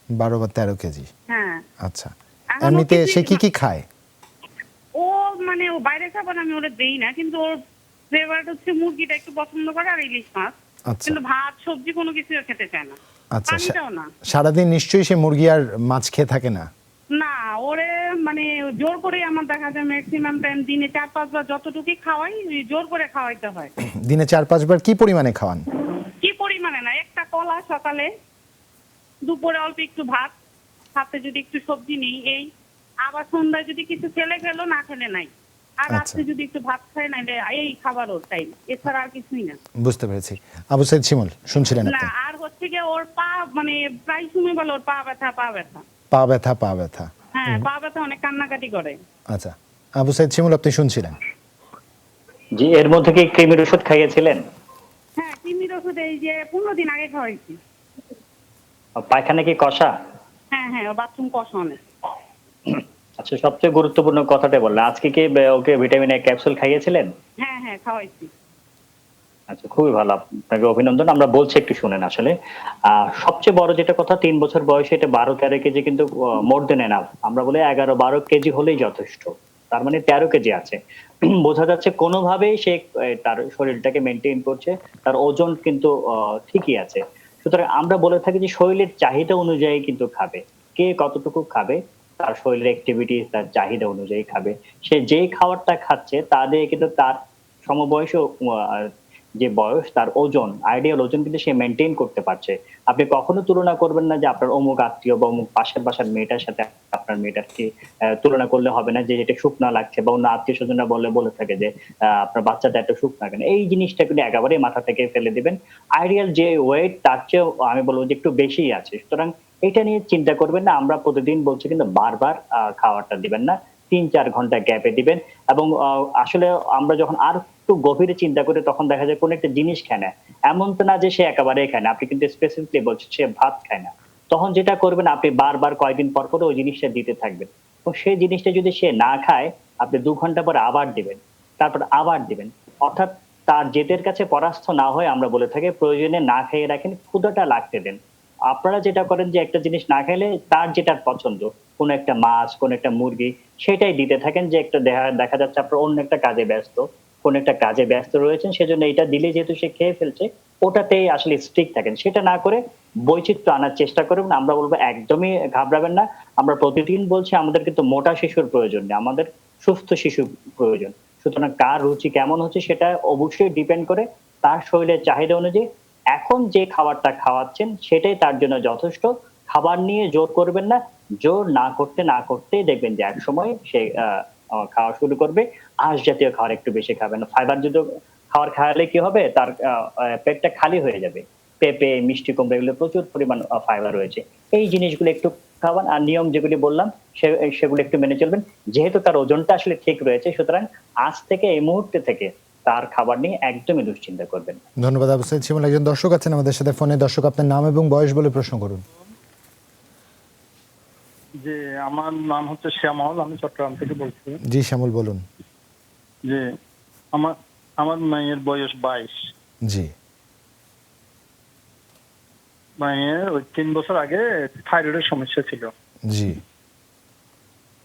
Speaker 1: 12 বা 13 কেজি।
Speaker 4: হ্যাঁ।
Speaker 1: আচ্ছা,
Speaker 4: এখন ও
Speaker 1: এমনিতে
Speaker 4: কিছুই
Speaker 1: সে কি খায়?
Speaker 4: ও মানে ও বাইরে খাবার আমি ওরে দেই না, কিন্তু ওর ফেভারিট হচ্ছে মুরগিটা একটু পছন্দ করে আর ইলিশ মাছ।
Speaker 1: আচ্ছা
Speaker 4: কিন্তু ভাত সবজি কোনো কিছু খেতে চায় না।
Speaker 1: আচ্ছা,
Speaker 4: পানিটাও না।
Speaker 1: সারাদিন নিশ্চয়ই সে মুরগি আর মাছ খেয়ে থাকে না?
Speaker 4: না, ওরে মানে জোর করে আমার দেখা যায় ম্যাক্সিমাম টাইম দিনে 4-5 বার যতটুকু খাওয়াই জোর করে খাওয়াইতে হয়।
Speaker 1: দিনে 4-5 বার কি পরিমাণে খাওয়ান?
Speaker 4: কি পরিমাণে না, একটা কলা সকালে, দুপুরে অল্প একটু ভাত, সাথে যদি একটু সবজি নেই এই, আবার সন্ধ্যায় যদি কিছু খেলে খেলো, না খেলে নাই, আর
Speaker 1: আচ্ছা।
Speaker 4: রাত্রে যদি একটু ভাত খায় নাইলে এই খাবার ওর টাইম, এছাড়া আর কিছুই না।
Speaker 1: বুঝতে পেরেছি। আবু সাইদ শিমুল শুনছিলেন
Speaker 4: না,
Speaker 1: আপনি?
Speaker 4: আর হচ্ছে গিয়ে ওর পা মানে প্রায় সময় বলে ওর পা ব্যথা।
Speaker 1: পা ব্যথা।
Speaker 4: হ্যাঁ, পা ব্যথা, অনেক কান্নাকাটি করে।
Speaker 1: আচ্ছা, আবু সাইদ শিমুল আপনি শুনছিলেন?
Speaker 5: জি, এর মধ্যে কি কৃমির ওষুধ খাইয়েছিলেন?
Speaker 4: হ্যাঁ, কৃমির ওষুধ এই যে 15 দিন আগে খাওয়াইছি।
Speaker 5: পায়খানা কি কষা?
Speaker 4: হ্যাঁ, ওর বাথরুম কষা অনেক।
Speaker 5: আচ্ছা, সবচেয়ে গুরুত্বপূর্ণ কথাটা বললেন, আজকে কি ওকে ভিটামিন এ ক্যাপসুল খাইয়েছিলেন?
Speaker 4: হ্যাঁ, খাওয়াইছি।
Speaker 5: আচ্ছা, খুবই ভালো, আপনাকে অভিনন্দন। আমরা বলছি একটু শুনেন। আসলে সবচেয়ে বড় যেটা কথা, 3 বছর বয়সে এটা 12-13 কেজি কিন্তু মোর দেন এনাফ। আমরা বলি 11-12 কেজি হলেই যথেষ্ট, তার মানে 13 কেজি আছে। বোঝা যাচ্ছে কোনোভাবেই সে তার শরীরটাকে মেনটেন করছে, তার ওজন কিন্তু ঠিকই আছে। সুতরাং আমরা বলে থাকি যে শরীরের চাহিদা অনুযায়ী কিন্তু খাবে, কে কতটুকু খাবে তার শরীরের অ্যাক্টিভিটি, তার চাহিদা অনুযায়ী খাবে। সে যেই খাবারটা খাচ্ছে তা দিয়ে কিন্তু তার সমবয়সী যে বয়স, তার ওজন, আইডিয়াল ওজন কিন্তু সে মেনটেন করতে পারছে। আপনি কখনো তুলনা করবেন না যে আপনার অমুক আত্মীয় বা অমুক পাশের বাসার মেয়েটার সাথে আপনার মেয়েটাকে তুলনা করলে হবে না যে এটা শুকনা লাগছে, বা অন্য আত্মীয় স্বজনরা বলে থাকে যে আপনার বাচ্চাটা এত শুকনা কেন। এই জিনিসটা কিন্তু একেবারেই মাথা থেকে ফেলে দিবেন। আইডিয়াল যে ওয়েট তার চেয়ে আমি বলবো যে একটু বেশি আছে। সুতরাং এটা নিয়ে চিন্তা করবেন না। আমরা প্রতিদিন বলছি কিন্তু বারবার খাওয়াটা দিবেন না। 3-4 ঘন্টা গ্যাপে দিবেন। এবং আসলে আমরা যখন আর একটু গভীরে চিন্তা করি তখন দেখা যায় কোন একটা জিনিস খায় না। এমন তো না যে সে একেবারেই খায় না। আপনি কিন্তু স্পেসিফিকলি বলছেন সে ভাত খায় না। তখন যেটা করবেন আপনি বারবার কয়েকদিন পর করে ওই জিনিসটা দিতে থাকবেন। এবং সেই জিনিসটা যদি সে না খায়, আপনি 2 ঘন্টা পরে আবার দিবেন। তারপর আবার দিবেন। অর্থাৎ তার জেদের কাছে পরাস্ত না হয়ে আমরা বলে থাকি প্রয়োজনে না খেয়ে রাখেন, ক্ষুধাটা লাগতে দেন। আপনারা যেটা করেন যে একটা জিনিস না খাইলে তার যেটা পছন্দ, কোন একটা মাছ, কোন একটা মুরগি সেটাই দিতে থাকেন, যে একটা দেখা যাচ্ছে আপনার অন্য একটা কাজে ব্যস্ত, কোন একটা কাজে ব্যস্ত রয়েছেন সেজন্য এটা দিলে যেহেতু সে খেয়ে ফেলছে ওটাতেই আসলে স্ট্রিক্ট থাকেন। সেটা না করে বৈচিত্র্য আনার চেষ্টা করবেন। আমরা বলবো একদমই ঘাবড়াবেন না। আমরা প্রতিদিন বলছি আমাদের কিন্তু মোটা শিশুর প্রয়োজন নেই, আমাদের সুস্থ শিশু প্রয়োজন। সুতরাং কার রুচি কেমন হচ্ছে সেটা অবশ্যই ডিপেন্ড করে তার শরীরের চাহিদা অনুযায়ী এখন যে খাবারটা খাওয়াচ্ছেন সেটাই তার জন্য যথেষ্ট। খাবার নিয়ে জোর করবেন না। জোর না করতেই দেখবেন যে একসময় সে খাওয়া শুরু করবে। আঁশ জাতীয় খাবার একটু বেশি খাবেন। ফাইবার জাতীয় খাবার খাওয়ালে কি হবে, তার পেটটা খালি হয়ে যাবে। পেঁপে, মিষ্টি কুমড়া এগুলো প্রচুর পরিমাণ ফাইবার রয়েছে। এই জিনিসগুলো একটু খাওয়ান। আর নিয়ম যেগুলি বললাম সেগুলো একটু মেনে চলবেন। যেহেতু তার ওজনটা আসলে ঠিক রয়েছে, সুতরাং আজ থেকে এই মুহূর্তে থেকে তার খাবার নিয়ে একদমই দুশ্চিন্তা করবেন না।
Speaker 1: ধন্যবাদ আবু সাইদ শিমুল। একজন দর্শক আছেন আমাদের সাথে ফোনে। দর্শক, আপনার নাম এবং বয়স বলে প্রশ্ন করুন।
Speaker 7: যে আমার নাম হচ্ছে শ্যামল, আমি চট্টগ্রাম থেকে বলছি।
Speaker 1: জি শ্যামল, বলুন।
Speaker 7: যে আমার আমার মায়ের বয়স 22।
Speaker 1: জি।
Speaker 7: মায়ের ওই 3 বছর আগে থাইরয়েডের সমস্যা ছিল।
Speaker 1: জি।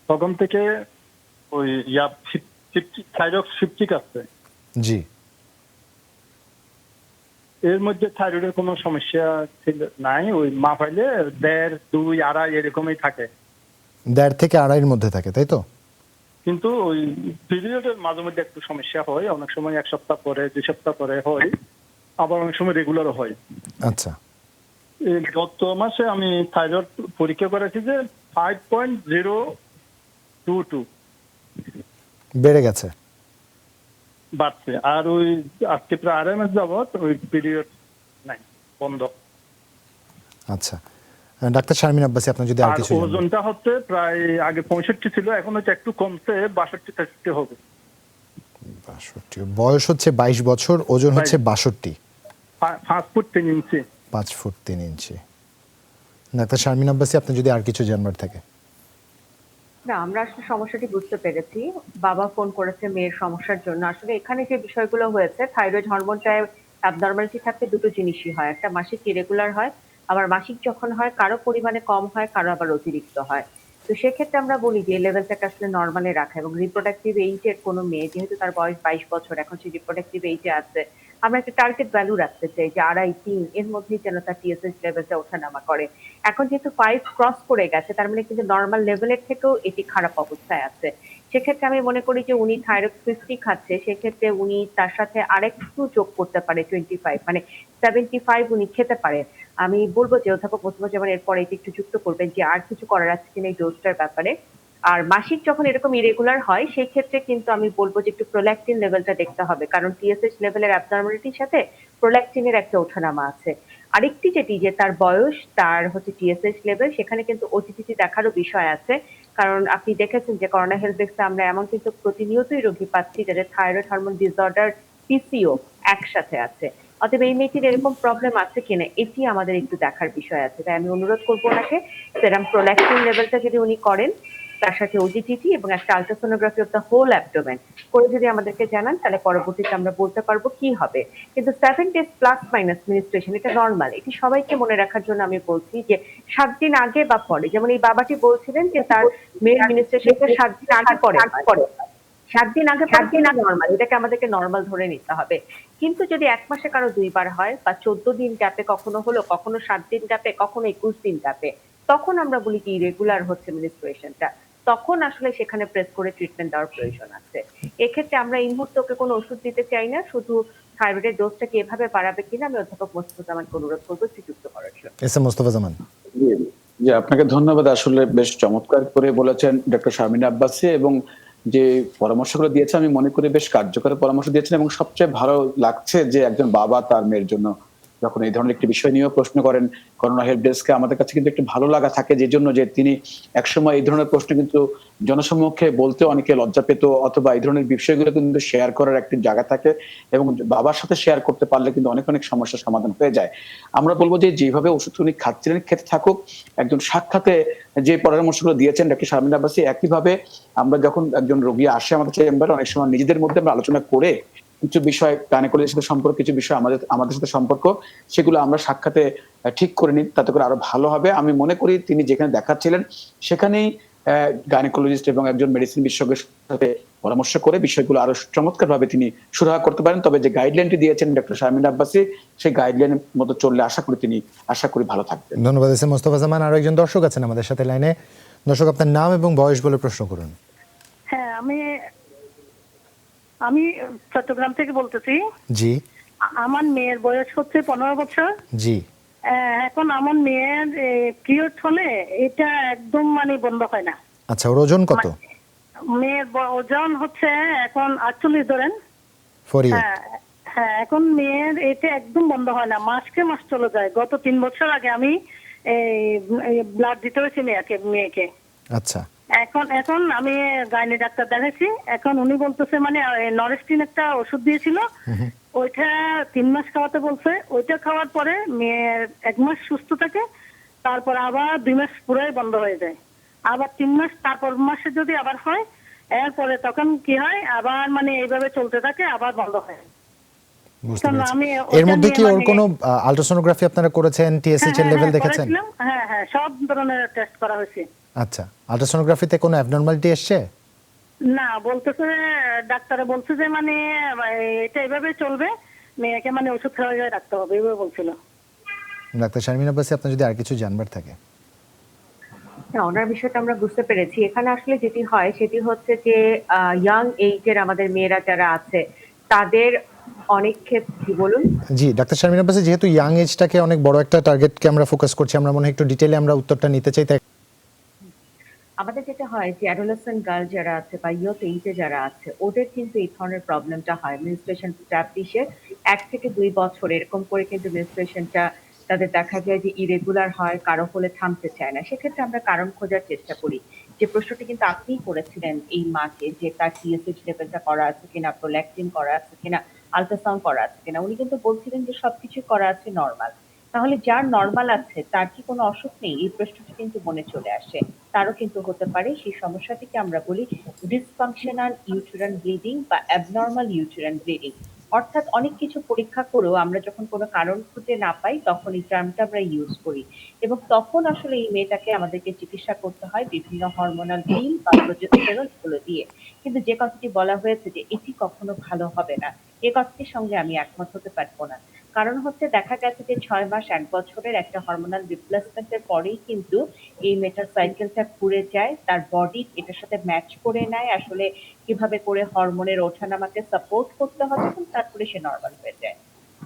Speaker 7: তখন থেকে ওই থাইরয়েড 50 আছে।
Speaker 1: জি।
Speaker 7: এর মধ্যে থাইরয়েডের কোনো সমস্যা ছিল নাই, ওই মাপাইলে 1.5, 2, 2.5 এরকমই থাকে।
Speaker 1: 1.5 থেকে 2.5 মধ্যে থাকে, তাই তো?
Speaker 7: কিন্তু ওই পিরিয়ডের মাঝে মধ্যে একটু সমস্যা হয়, অনেক সময় 1 সপ্তাহ পরে 2 সপ্তাহ পরে হয়, আবার অনেক সময় রেগুলারও হয়।
Speaker 1: আচ্ছা।
Speaker 7: এই গত মাসে আমি থাইরয়েড পরীক্ষা করেছি যে 5.022
Speaker 1: বেড়ে গেছে।
Speaker 7: বাড়ছে। আর ওই আজকে প্রায় 2.5 মাস যাবত ওই পিরিয়ড নাই, বন্ধ।
Speaker 1: আচ্ছা, ডাক্তার শারমিন আব্বাসী, আপনার যদি আর
Speaker 7: আর
Speaker 1: কিছু জানার।
Speaker 7: ওজনটা হচ্ছে প্রায় আগে 65 ছিল, এখন হচ্ছে একটু কমছে, 62-63 হবে।
Speaker 1: 62। বয়স হচ্ছে 22 বছর, ওজন হচ্ছে 62।
Speaker 7: 5 ফুট 3 ইঞ্চি।
Speaker 1: 5 ফুট 3 ইঞ্চি। ডাক্তার শারমিন আব্বাসী, আপনি যদি আর কিছু জানবার থাকে।
Speaker 6: না, আমরা আসলে সমস্যাটি বুঝতে পেরেছি। বাবা ফোন করেছে মেয়ের সমস্যার জন্য। আসলে এখানে যে বিষয়গুলো হয়েছে, থাইরয়েড হরমোনটায় অ্যাবনরমালিটি থাকলে দুটো জিনিসই হয়। একটা মাসিক ইরেগুলার হয়, আবার মাসিক যখন হয় কারো পরিমাণে কম হয়, কারো আবার অতিরিক্ত হয়। তো সেক্ষেত্রে আমরা বলি যে এই লেভেলটাকে আসলে নরমালে রাখা, এবং রিপ্রোডাক্টিভ এইজের কোনো মেয়ে যেহেতু তার বয়স 22 বছর, এখন সে রিপ্রোডাক্টিভ এইজে আছে, আমরা একটা টার্গেট ভ্যালু রাখতে চাই যে 2.5-3 এর মধ্যেই যেন তার টিএসএইচ লেভেলটা ওঠানামা করে। এখন যেহেতু 5 ক্রস করে গেছে, তার মানে কিন্তু নরমাল লেভেলের থেকেও এটি খারাপ অবস্থায় আছে। সেক্ষেত্রে আমি মনে করি যে উনি থাইরয়েড 50 খাচ্ছে, সেক্ষেত্রে উনি তার সাথে আরেকটু যোগ করতে পারে 25, মানে 75 উনি খেতে পারে। আমি বলবো যে অধ্যাপক মোস্তফা এরপরে এটি একটু যুক্ত করবেন যে আর কিছু করার আছে কিনা এই ডোজটার ব্যাপারে। আর মাসিক যখন এরকম ইরেগুলার হয় সেই ক্ষেত্রে কিন্তু আমি বলবো যে একটু প্রোল্যাকটিন লেভেলটা দেখতে হবে, কারণ টিএসএইচ লেভেলের অ্যাবনরমালিটির সাথে প্রোল্যাকটিনের একটা ওঠানামা আছে। আরেকটি যেটি যে তার বয়স, তার হচ্ছে টিএসএইচ লেভেল, সেখানে কিন্তু ওটিটিটি দেখারও বিষয় আছে। কারণ আপনি দেখেছেন যে করোনা হেলথ ডেস্কে আমরা এমন কিন্তু প্রতিনিয়তই রোগী পাচ্ছি যাদের থাইরয়েড হরমোন ডিসঅর্ডার, পিসিও একসাথে আছে। অতএব এই মেয়েটির এরকম প্রবলেম আছে কিনা এটি আমাদের একটু দেখার বিষয় আছে। তাই আমি অনুরোধ করবো ওনাকে সেরাম প্রোল্যাকটিন লেভেলটা যদি উনি করেন, তার সাথে ওজিটিটি এবং একটা ultrasonography of the whole abdomen করে যদি আমাদেরকে জানান, তাহলে পরবর্তীতে আমরা বলতে পারবো কি হবে। কিন্তু 7 days প্লাস মাইনাস মিনিস্ট্রেশন এটা নর্মাল। এটি সবাইকে মনে রাখার জন্য আমি বলছি যে 7 দিন আগে বা পরে, যেমন এই বাবাটি বলছিলেন যে তার মেয়ের মিনিস্ট্রেশনটা 7 দিন আগে পরে 7 দিন আগে 7 দিন নর্মাল, এটাকে আমাদেরকে নর্মাল ধরে নিতে হবে। কিন্তু যদি 1 মাসে কারো 2 বার হয়, বা 14 দিন গ্যাপে কখনো হলো, কখনো 7 দিন গ্যাপে, কখনো 21 দিন গ্যাপে, তখন আমরা বলি কি ইরেগুলার হচ্ছে মিনিস্ট্রেশনটা, তখন আসলে সেখানে প্রেস করে ট্রিটমেন্ট দেওয়ার প্রয়োজন আছে। এক্ষেত্রে আমরা এই মুহূর্তে ওকে কোনো ওষুধ দিতে চাই না, শুধু থাইরয়েডের ডোজটাকে এভাবে বাড়াবে কিনা আমি অধ্যাপক মোস্তফা জামানকে অনুরোধ করবো যুক্ত করার জন্য।
Speaker 1: এস এম মোস্তফা জামান।
Speaker 3: জি, আপনাকে ধন্যবাদ। আসলে বেশ চমৎকার করে বলেছেন ডক্টর শারমিন আব্বাসী, এবং যে পরামর্শগুলো দিয়েছে আমি মনে করি বেশ কার্যকর পরামর্শ দিয়েছেন, এবং সবচেয়ে ভালো লাগছে যে একজন বাবা তার মেয়ের জন্য যখন এই ধরনের একটি বিষয় নিয়েও প্রশ্ন করেন করোনা হেল্প ডেস্ককে, আমাদের কাছে কিন্তু একটু ভালো লাগা থাকে, যে জন্য যে তিনি একসময় এই ধরনের প্রশ্ন কিন্তু জনসম্মুখে বলতে অনেকে লজ্জা পেত, অথবা এই ধরনের বিষয়গুলো কিন্তু শেয়ার করার একটি জায়গা থাকে, এবং বাবার সাথে শেয়ার করতে পারলে কিন্তু অনেক অনেক সমস্যার সমাধান হয়ে যায়। আমরা বলবো যে যেভাবে ওষুধ উনি খাচ্ছিলেন খেতে থাকুক, একজন সাক্ষাতে যে পরামর্শগুলো দিয়েছেন ডক্টর শারমিন আব্বাসী, একইভাবে আমরা যখন একজন রোগী আসে আমাদের চেম্বারে, অনেক সময় নিজেদের মধ্যে আমরা আলোচনা করে কিছু বিষয় গাইনোকোলজির সাথে সম্পর্ক, কিছু বিষয় আমাদের সাথে সম্পর্ক, সেগুলো আমরা সাক্ষাতে ঠিক করে নিই, তাতে করে আরো ভালো হবে। আমি মনে করি তিনি যেখানে দেখাচ্ছিলেন সেখানেই গাইনোকোলজিস্ট এবং একজন মেডিসিন বিশেষজ্ঞের সাথে পরামর্শ করে বিষয়গুলো আরো চমৎকার ভাবে তিনি সুরাহা করতে পারেন। তবে যে গাইডলাইনটি দিয়েছেন ডক্টর শারমিন আব্বাসী, সেই গাইডলাইনের মতো চললে আশা করি ভালো থাকবেন।
Speaker 1: ধন্যবাদ এস এম মোস্তফা জামান। আরো একজন দর্শক আছেন আমাদের সাথে লাইনে। দর্শক, আপনার নাম এবং বয়স বলে প্রশ্ন করুন।
Speaker 8: হ্যাঁ, আমি চট্টগ্রাম থেকে বলতেছি।
Speaker 1: জি
Speaker 8: আমার মেয়ের বয়স হচ্ছে 15 বছর।
Speaker 1: জি।
Speaker 8: এখন আমার মেয়ের পিরিয়ড হলে এটা একদম মানে বন্ধ হয় না।
Speaker 1: আচ্ছা, ওর ওজন কত?
Speaker 8: মেয়ের ওজন হচ্ছে এখন 48 ধরেন। হ্যাঁ হ্যাঁ, এখন মেয়ের এটা একদম বন্ধ হয় না, মাসকে মাস চলে যায়। গত 3 বছর আগে আমি ব্লাড দিতে হয়েছি মেয়েকে।
Speaker 1: আচ্ছা,
Speaker 8: এখন আমি গাইনি ডাক্তার দেখাইছি। এখন উনি বলতেছে মানে নরেস্টিন একটা ওষুধ দিয়েছিল, ওইটা 3 মাস খাওয়াতে বলছে। ওইটা খাওয়ার পরে মেয়ের 1 মাস সুস্থ থাকে, তারপর আবার 2 মাস পুরাই বন্ধ হয়ে যায়, আবার 3 মাস, তারপর মাসে যদি আবার হয়, এরপরে তখন কি হয় আবার মানে এইভাবে চলতে থাকে, আবার বন্ধ হয়।
Speaker 1: বুঝতে পেরেছি। এর মধ্যে কি ওর কোনো আল্ট্রাসোনোগ্রাফি আপনারা করেছেন? টিএসএইচ এর লেভেল দেখেছেন?
Speaker 8: হ্যাঁ হ্যাঁ, সব ধরনের টেস্ট করা হয়েছে।
Speaker 1: আচ্ছা, আল্ট্রাসোনোগ্রাফিতে কোনো অ্যাবনরমালিটি এসেছে?
Speaker 8: না, বলতেছে ডাক্তারে বলছে যে মানে এটা এভাবে চলবে, মেয়েকে মানে ওষুধ খাওয়াই রাখতে হবে, এভাবে বলছিল।
Speaker 1: ডাক্তার শারমিন আব্বাসী, আপনার যদি আর কিছু জানবার থাকে।
Speaker 6: ওনার বিষয়টা আমরা বুঝতে পেরেছি। এখানে আসলে যেটি হয় সেটি হচ্ছে যে ইয়াং এইজের আমাদের মেয়েরা যারা আছে তাদের অনেক ক্ষেত্রে বলুন।
Speaker 1: জি, ডাক্তার শারমিন আব্বাসী, যেহেতু ইয়াং এজটাকে অনেক বড় একটা টার্গেটকে আমরা ফোকাস করছি, আমরা মনে হয় একটু ডিটেইলে আমরা উত্তরটা নিতে চাই। তাই
Speaker 6: আমাদের যেটা হয় যে অ্যাডোলেসেন্ট গার্ল যারা আছে বা ইয়থ এইজে যারা আছে ওদের কিন্তু এই ধরনের প্রবলেমটা হয়। মেনস্ট্রুয়েশন এস্টাবলিশে 1 থেকে 2 বছর এরকম করে কিন্তু মেনস্ট্রুয়েশনটা তাদের দেখা যায় যে ইরেগুলার হয়, কারো হলে থামতে চায় না। সেক্ষেত্রে আমরা কারণ খোঁজার চেষ্টা করি। যে প্রশ্নটি কিন্তু আপনিই করেছিলেন এই মাকে, যে তার টিএসএইচ লেভেলটা করা আছে কিনা, প্রোল্যাকটিন করা আছে কিনা, আল্ট্রাসাউন্ড করা আছে কিনা। উনি কিন্তু বলছিলেন যে সবকিছু করা আছে নরমাল। তাহলে যার নরমাল আছে তার কি কোনো অসুখ নেই? এই প্রশ্নটি কিন্তু মনে চলে আসে। তারও কিন্তু হতে পারে। সেই সমস্যাটিকে আমরা বলি ডিসফাংশনাল ইউটেরাইন ব্লিডিং বা অ্যাবনরমাল ইউটেরাইন ব্লিডিং। অর্থাৎ অনেক কিছু পরীক্ষা করেও আমরা যখন কোনো কারণ খুঁজে না পাই তখন এই টার্মটা আমরা ইউজ করি, এবং তখন আসলে এই মেয়েটাকে আমাদেরকে চিকিৎসা করতে হয় বিভিন্ন হরমোনাল পিল বা প্রজেস্টেরন এগুলো দিয়ে। কিন্তু যে কথাটি বলা হয়েছে যে এটি কখনো ভালো হবে না, এ কথাটির সঙ্গে আমি একমত হতে পারবো না। কারণ হচ্ছে দেখা গেছে যে 6 মাস 1 বছরের একটা হরমোনাল রিপ্লেসমেন্টের পরেই কিন্তু এই মেটার সাইকেলটা ঘুরে যায়, তার বডি এটার সাথে ম্যাচ করে নেয় আসলে কিভাবে করে হরমোনের ওঠানামাকে সাপোর্ট করতে হবে, এবং তারপরে সে নরমাল হয়ে যায়।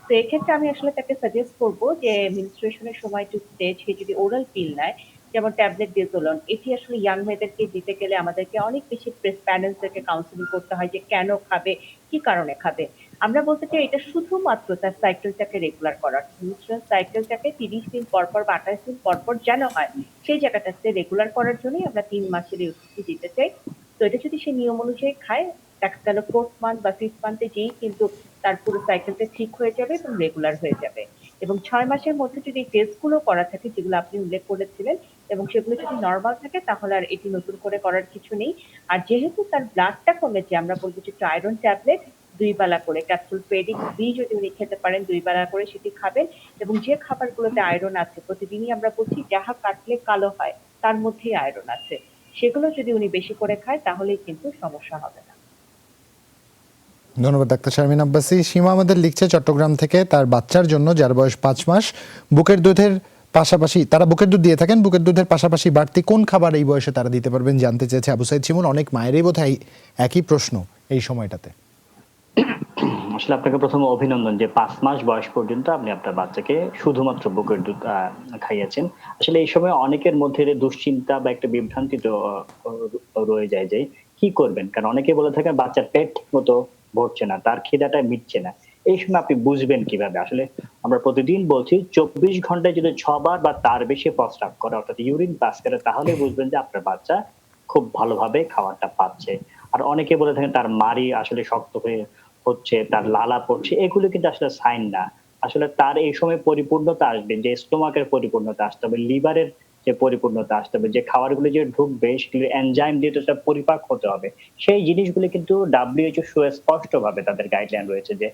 Speaker 6: তো এক্ষেত্রে আমি আসলে তাকে সাজেস্ট করবো যে মেনস্ট্রুয়েশনের সময় টু স্টেজ সে যদি ওরাল পিল নেয়, যেমন ট্যাবলেট ডেজোলন, এটি আসলে ইয়াং মেয়েদেরকে দিতে গেলে আমাদেরকে অনেক বেশি প্যারেন্টসদেরকে কাউন্সিলিং করতে হয় যে কেন খাবে, কি কারণে খাবে। আমরা বলতে চাই এটা শুধুমাত্র তার সাইকেলটাকে রেগুলার করার, মেনস্ট্রুয়াল সাইকেলটাকে 30 দিন পর পর বা 28 দিন পর পর যেন হয়, সেই জায়গাটাতে রেগুলার করার জন্যই আমরা 3 মাসের এই ওষুধটি দিতে চাই। তো এটা যদি সে নিয়ম অনুযায়ী খায়, দেখা গেল 4th মান্থ বা 5th মান্থে যেই কিন্তু তার পুরো সাইকেলটা ঠিক হয়ে যাবে এবং রেগুলার হয়ে যাবে। এবং 6 মাসের মধ্যে যদি টেস্টগুলো করা থাকে যেগুলো আপনি উল্লেখ করেছিলেন এবং সেগুলো যদি নরমাল থাকে তাহলে আর এটি নতুন করে করার কিছু নেই। আর যেহেতু তার ব্লাডটা কমেছে, আমরা বলবো যে আয়রন ট্যাবলেট 2 বেলা করে, ক্যাপসুল ফেডিক বি যদি উনি খেতে পারেন 2 বেলা করে সেটি খাবেন। এবং যে খাবারগুলোতে আয়রন আছে, প্রতিদিনই আমরা বলছি যাহা কাটলে কালো হয় তার মধ্যেই আয়রন আছে, সেগুলো যদি উনি বেশি করে খায় তাহলেই কিন্তু সমস্যা হবে না।
Speaker 1: ধন্যবাদ ডাক্তার শারমিন আব্বাসী। সীমা আমাদের লিখছে চট্টগ্রাম থেকে, তার বাচ্চার জন্য যার বয়স 5 মাস, বুকের দুধের পাশাপাশি তারা বুকের দুধ দিয়ে থাকেন, বুকের দুধের পাশাপাশি বাড়তি কোন খাবার এই বয়সে তারা দিতে পারবেন জানতে চেয়েছে আবু সাইদ শিমুল। অনেক মায়েরই বোধহয় একই প্রশ্ন এই সময়টাতে।
Speaker 5: আসলে আপনাকে প্রথমে অভিনন্দন যে 5 মাস বয়স পর্যন্ত আপনি আপনার বাচ্চাকে শুধুমাত্র বুকের দুধ খাইয়েছেন। আসলে এই সময় অনেকের মধ্যে দুশ্চিন্তা বা একটা বিভ্রান্তি তো রয়ে যায় যে কি করবেন, কারণ অনেকে বলে থাকেন বাচ্চার পেট ঠিক মতো ভরছে না, তার খিদাটা মিটছে না। এই সময় আপনি বুঝবেন কিভাবে? আসলে আমরা প্রতিদিন বলছি ২৪ ঘন্টায় যদি ৬ বার বা তার বেশি প্রস্রাব করে অর্থাৎ ইউরিন পাস করে তাহলে বুঝবেন যে আপনার বাচ্চা খুব ভালোভাবে খাবারটা পাচ্ছে। আর অনেকে বলে থাকেন তার মাড়ি আসলে শক্ত হয়ে হচ্ছে, তার লালা পড়ছে। এগুলো কিন্তু আসলে সাইন না। আসলে তার এই সময় পরিপূর্ণতা আসবে, যে স্টোমাকের পরিপূর্ণতা আসতে হবে, লিভারের যে পরিপূর্ণতা আসতে হবে, যে খাবারগুলো যে ঢুকবে সেগুলো এনজাইম দিয়ে তো সব পরিপাক হতে হবে। সেই জিনিসগুলো কিন্তু WHO সুস্পষ্টভাবে তাদের গাইডলাইন রয়েছে যে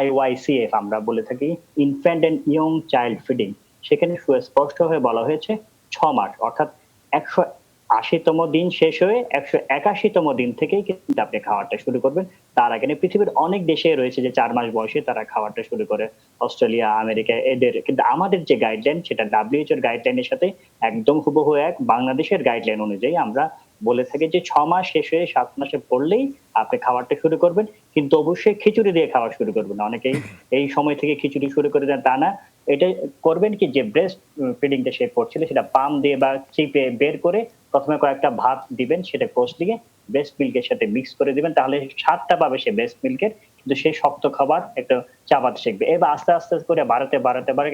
Speaker 5: IYCF আমরা বলে থাকি infant and young child feeding. সেখানে সুস্পষ্টভাবে বলা হয়েছে ৬ মাস অর্থাৎ ১৮০তম দিন শেষ হয়ে ১৮১তম দিন থেকেই কিন্তু আপনি খাওয়াটা শুরু করবেন। তার আগে না পৃথিবীর অনেক দেশে রয়েছে যে ৪ মাস বয়সে তারা খাওয়াটা শুরু করে। অস্ট্রেলিয়া, আমেরিকা এদের। কিন্তু আমাদের যে গাইডলাইন সেটা WHO এর গাইডলাইনের সাথে একদম হুবহু এক। বাংলাদেশের গাইডলাইন অনুযায়ী আমরা বলে থাকি যে ৬ মাস শেষ হয়ে ৭ মাসে পড়লেই আপনি খাবারটা শুরু করবেন। কিন্তু অবশ্যই খিচুড়ি দিয়ে খাওয়া শুরু করবেন না। অনেকেই এই সময় থেকে খিচুড়ি শুরু করে দেন তা না। এটা করবেন কি যে ব্রেস্ট ফিডিংটা সে করছিল সেটা পাম দিয়ে বা চিপে বের করে প্রথমে কয়েকটা ভাত দিবেন, সেটা কষলিয়ে ব্রেস্ট মিল্কের সাথে মিক্স করে দিবেন, তাহলে স্বাদটা পাবে সে ব্রেস্ট মিল্কের, কিন্তু সে শক্ত খাবার একটা চাবাতে শিখবে। এবার আস্তে আস্তে করে বাড়াতে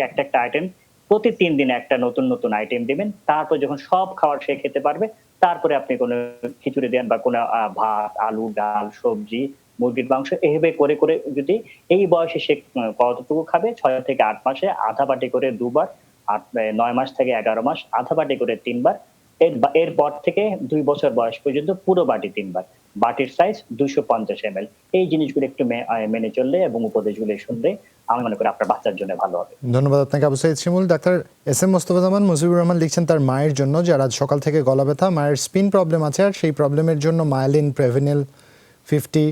Speaker 5: একটা একটা আইটেম প্রতি ৩ দিনে একটা নতুন নতুন আইটেম দিবেন। তারপর যখন সব খাবার সে খেতে পারবে তারপরে আপনি কোনো খিচুড়ি দেন বা কোনো ভাত, আলু, ডাল, সবজি, মুরগির মাংস এভাবে করে করে যদি এই বয়সে সে কতটুকু খাবে ৬ থেকে ৮ মাসে আধা বাটি করে ২ বার, ৯ মাস থেকে ১১ মাস আধা বাটি করে ৩ বার, এরপর থেকে ২ বছর বয়স পর্যন্ত পুরো বাটি ৩ বার। বাটির সাইজ ২৫০ ml। এই জিনিসগুলো একটু মেনে চললে এবং উপদেশগুলো শুনলে আমি মনে করি আপনার বাচ্চার জন্য ভালো হবে।
Speaker 1: ধন্যবাদ আপনাকে আবু সাইদ শিমুল। ডাক্তার SM মোস্তফাজামান মুজিবুর রহমান লিখছেন তার মায়ের জন্য, যার আজ সকাল থেকে গলা ব্যথা, মায়ের স্পিন প্রবলেম আছে, আর সেই প্রবলেমের জন্য মায়োলিন, প্রেভিনিল 50,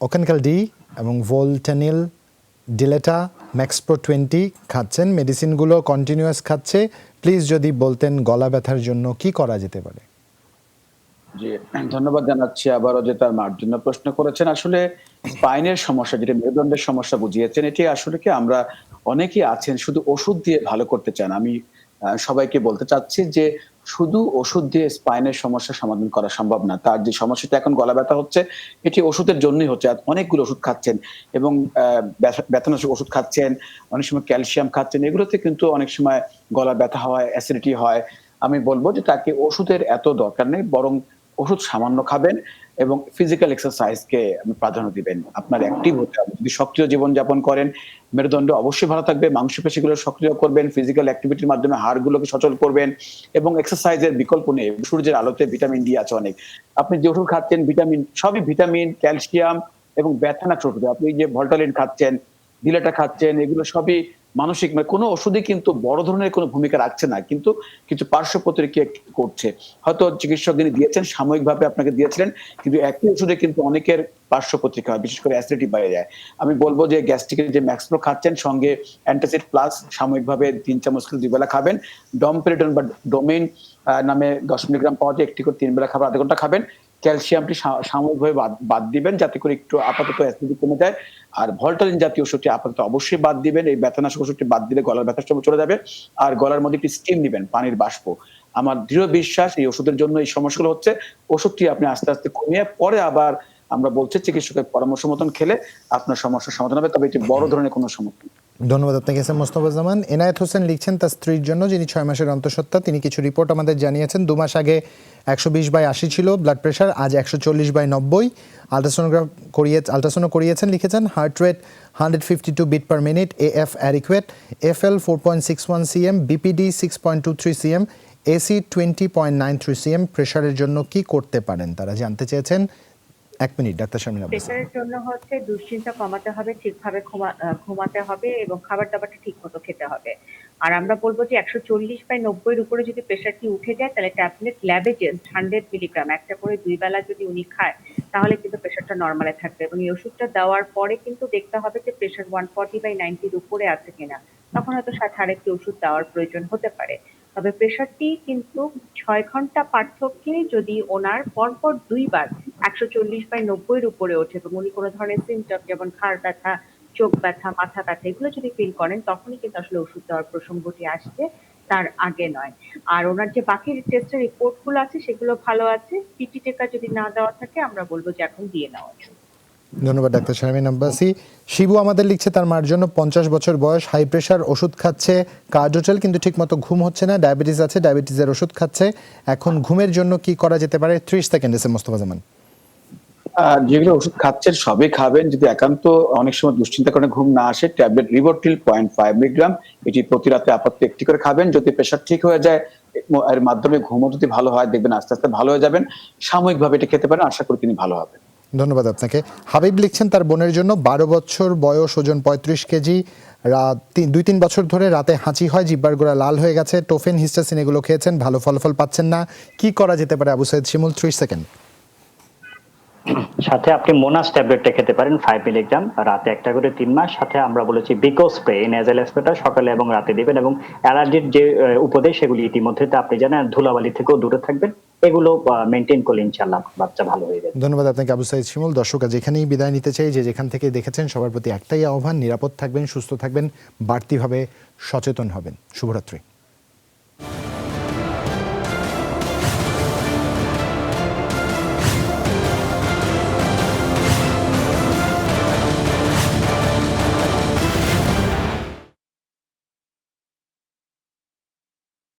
Speaker 1: অকানক্যাল ডি এবং ভোলটেনিল, ডিলেটা, ম্যাক্সপ্রো 20 খাচ্ছেন। মেডিসিনগুলো কন্টিনিউয়াস খাচ্ছে। প্লিজ যদি বলতেন গলা ব্যথার জন্য কি করা যেতে পারে।
Speaker 3: জি, ধন্যবাদ জানাচ্ছি আবারও যে তার মার জন্য প্রশ্ন করেছেন। আসলে স্পাইনের সমস্যা, যেটা মেরুদণ্ডের সমস্যা বুঝিয়েছেন, এটি আসলে কি আমরা অনেকেই আছেন শুধু ওষুধ দিয়ে ভালো করতে চান। আমি সবাইকে বলতে চাচ্ছি যে শুধু ওষুধ দিয়ে স্পাইনের সমস্যা সমাধান করা সম্ভব না। তার যে সমস্যাটা এখন গলা ব্যথা হচ্ছে, এটি ওষুধের জন্যই হচ্ছে। অনেকগুলো ওষুধ খাচ্ছেন এবং ব্যথানাশক ওষুধ খাচ্ছেন, অনেক সময় ক্যালসিয়াম খাচ্ছেন। এগুলোতে কিন্তু অনেক সময় গলা ব্যথা হয়, অ্যাসিডিটি হয়। আমি বলবো যে তাকে ওষুধের এত দরকার নেই, বরং ওষুধ সামান্য খাবেন এবং ফিজিক্যাল এক্সারসাইজকে প্রাধান্য দিবেন। আপনার অ্যাক্টিভ হতে হবে। যদি সক্রিয় জীবনযাপন করেন, মেরুদণ্ড অবশ্যই ভালো থাকবে, মাংসপেশিগুলো সক্রিয় করবেন, ফিজিক্যাল অ্যাক্টিভিটির মাধ্যমে হাড়গুলোকে সচল করবেন এবং এক্সারসাইজের বিকল্প নেই। সূর্যের আলোতে ভিটামিন ডি আছে অনেক। আপনি যে ওষুধ খাচ্ছেন ভিটামিন, সবই ভিটামিন, ক্যালসিয়াম এবং ব্যথানাশক ওষুধ। আপনি যে ভল্টালিন খাচ্ছেন, ডিলেটা খাচ্ছেন, এগুলো সবই মানসিক, মানে কোনো ওষুধই কিন্তু বড় ধরনের কোনো ভূমিকা রাখছে না, কিন্তু কিছু পার্শ্ব প্রতিক্রিয়া করছে। হয়তো চিকিৎসক যিনি দিয়েছেন সাময়িকভাবে আপনাকে দিয়েছিলেন, কিন্তু একই ওষুধে কিন্তু অনেকের পার্শ্ব প্রতিক্রিয়া হয়, বিশেষ করে অ্যাসিডিটি বেড়ে যায়। আমি বলবো যে গ্যাস্ট্রিকের যে ম্যাক্সপ্রো খাচ্ছেন, সঙ্গে অ্যান্টাসিড প্লাস সাময়িকভাবে ৩ চামচ করে ২ বেলা খাবেন। ডমপেরিডন বা ডোমেইন নামে ১০ মিলিগ্রাম পাওয়া যায়, একটি করে ৩ বেলা খাবার, আধা ঘন্টা খাবেন। ক্যালসিয়ামটি সাময়িকভাবে বাদ দিবেন, যাতে করে একটু আপাতত অ্যাসিডিটি কমে যায়। আর ভল্টালিন জাতীয় ওষুধটি আপাতত অবশ্যই বাদ দিবেন। এই ব্যথানাশক ওষুধটি বাদ দিলে গলার ব্যথা চলে যাবে। আর গলার মধ্যে একটি স্টিম নিবেন, পানির বাষ্প। আমার দৃঢ় বিশ্বাস এই ওষুধের জন্য এই সমস্যাগুলো হচ্ছে। ওষুধটি আপনি আস্তে আস্তে কমিয়ে পরে আবার আমরা বলছি চিকিৎসকের পরামর্শ মতন খেলে আপনার সমস্যার সমাধান হবে, তবে এটি বড় ধরনের কোনো সমস্যা না।
Speaker 1: ধন্যবাদ আপনাকে SM মোস্তফাজামান। এনায়েত হোসেন লিখছেন তার স্ত্রীর জন্য, যিনি ৬ মাসের অন্তঃসত্ত্বা। তিনি কিছু রিপোর্ট আমাদের জানিয়েছেন। 2 মাস আগে 120/80 ছিল ব্লাড প্রেশার, আজ 140/90। আলট্রাসাউন্ড করিয়েছেন। লিখেছেন heart rate 152 beat per minute, AF adequate, FL 4.61 cm, BPD 6.23 cm, AC 20.93 cm। প্রেশারের জন্য কি করতে পারেন তারা জানতে চেয়েছেন। 1 মিনিট ডাক্তার শারমিন আব্বাস।
Speaker 6: প্রেশারের জন্য হচ্ছে দুশ্চিন্তা কমাতে হবে, ঠিকভাবে ঘুমাতে হবে এবং খাবার দাবারটা ঠিক মতো খেতে হবে। আর আমরা বলবো যে 140/90 উপরে যদি প্রেশারটি উঠে যায় তাহলে ট্যাবলেট ল্যাবেজেন্স 100 মিলিগ্রাম একটা করে 2 বেলা যদি উনি খায় তাহলে কিন্তু প্রেশারটা নরমালে থাকবে এবং এই ওষুধটা দেওয়ার পরে কিন্তু দেখতে হবে যে প্রেশার 140/90 উপরে আছে কিনা, তখন হয়তো সাথে আরেকটি ওষুধ দেওয়ার প্রয়োজন হতে পারে। তবে প্রেশারটি কিন্তু 6 ঘন্টা পার্থক্যে যদি ওনার পরপর 2 বার 140/90 উপরে ওঠে এবং উনি কোনো ধরনের সিমটম যেমন ঘাড় ব্যথা, চোখ ব্যথা, মাথা ব্যথা এগুলো যদি ফিল করেন তখনই কিন্তু আসলে ওষুধ দেওয়ার প্রসঙ্গটি আসছে, তার আগে নয়। আর ওনার যে বাকি টেস্টের রিপোর্ট গুলো আছে সেগুলো ভালো আছে। পিটি টেকা যদি না দেওয়া থাকে আমরা বলবো যে এখন দিয়ে নেওয়া উচিত।
Speaker 1: ধন্যবাদ ডাক্তার শারমিন আব্বাসী। শিবু আমাদের লিখছে তার মার জন্য 50 বছর বয়স, হাই প্রেশার, ওষুধ খাচ্ছে কার্ডোটেল, কিন্তু ঠিকমতো ঘুম হচ্ছে না, ডায়াবেটিস আছে, ডায়াবেটিসের ওষুধ খাচ্ছে। এখন ঘুমের জন্য কি করা যেতে পারে? 30 সেকেন্ড এসে মোস্তফা জামান।
Speaker 3: যেগুলো ওষুধ খাচ্ছেন সবই খাবেন। যদি একান্ত অনেক সময় দুশ্চিন্তা কারণে ঘুম না আসে, ট্যাবলেট রিভোট্রিল 0.5 মিলিগ্রাম এটি প্রতি রাতে আপাতত একটি করে খাবেন। যদি প্রেশার ঠিক হয়ে যায়, এর মাধ্যমে ঘুমও যদি ভালো হয়, দেখবেন আস্তে আস্তে ভালো হয়ে যাবেন। সাময়িকভাবে এটা খেতে পারেন, আশা করি তিনি ভালো হবেন।
Speaker 1: ধন্যবাদ আপনাকে। হাবিব লিখছেন তার বোনের জন্য 12 বছর বয়স, ওজন 35 কেজি, 2-3 বছর ধরে রাতে হাঁচি হয়, জিহ্বার গোড়া লাল হয়ে গেছে, টোফেন, হিস্টাসিন এগুলো খেয়েছেন, ভালো ফলাফল পাচ্ছেন না, কি করা যেতে পারে? আবু সাইদ শিমুল, 30 সেকেন্ড।
Speaker 5: সাথে আপনি মোনাস ট্যাবলেটটা খেতে পারেন 5 মিলিগ্রাম, রাতে একটা করে 3 মাস। সাথে আমরা বলেছি বিকো স্প্রে, নেজাল স্প্রেটা সকালে এবং রাতে দিবেন। এবং অ্যালার্জির যে উপদেশ সেগুলি ইতিমধ্যে তো আপনি জানেন, ধুলাবালি থেকেও দূরে থাকবেন। এগুলো মেনটেন করলে ইনশাআল্লাহ বাচ্চা ভালো হয়ে যাবে।
Speaker 1: ধন্যবাদ আপনাকে আবু সাইদ শিমুল। দর্শক আজ এখানেই বিদায় নিতে চাই। যে যেখান থেকে দেখেছেন সবার প্রতি একটাই আহ্বান, নিরাপদ থাকবেন, সুস্থ থাকবেন, বাড়তিভাবে সচেতন হবেন। শুভরাত্রি।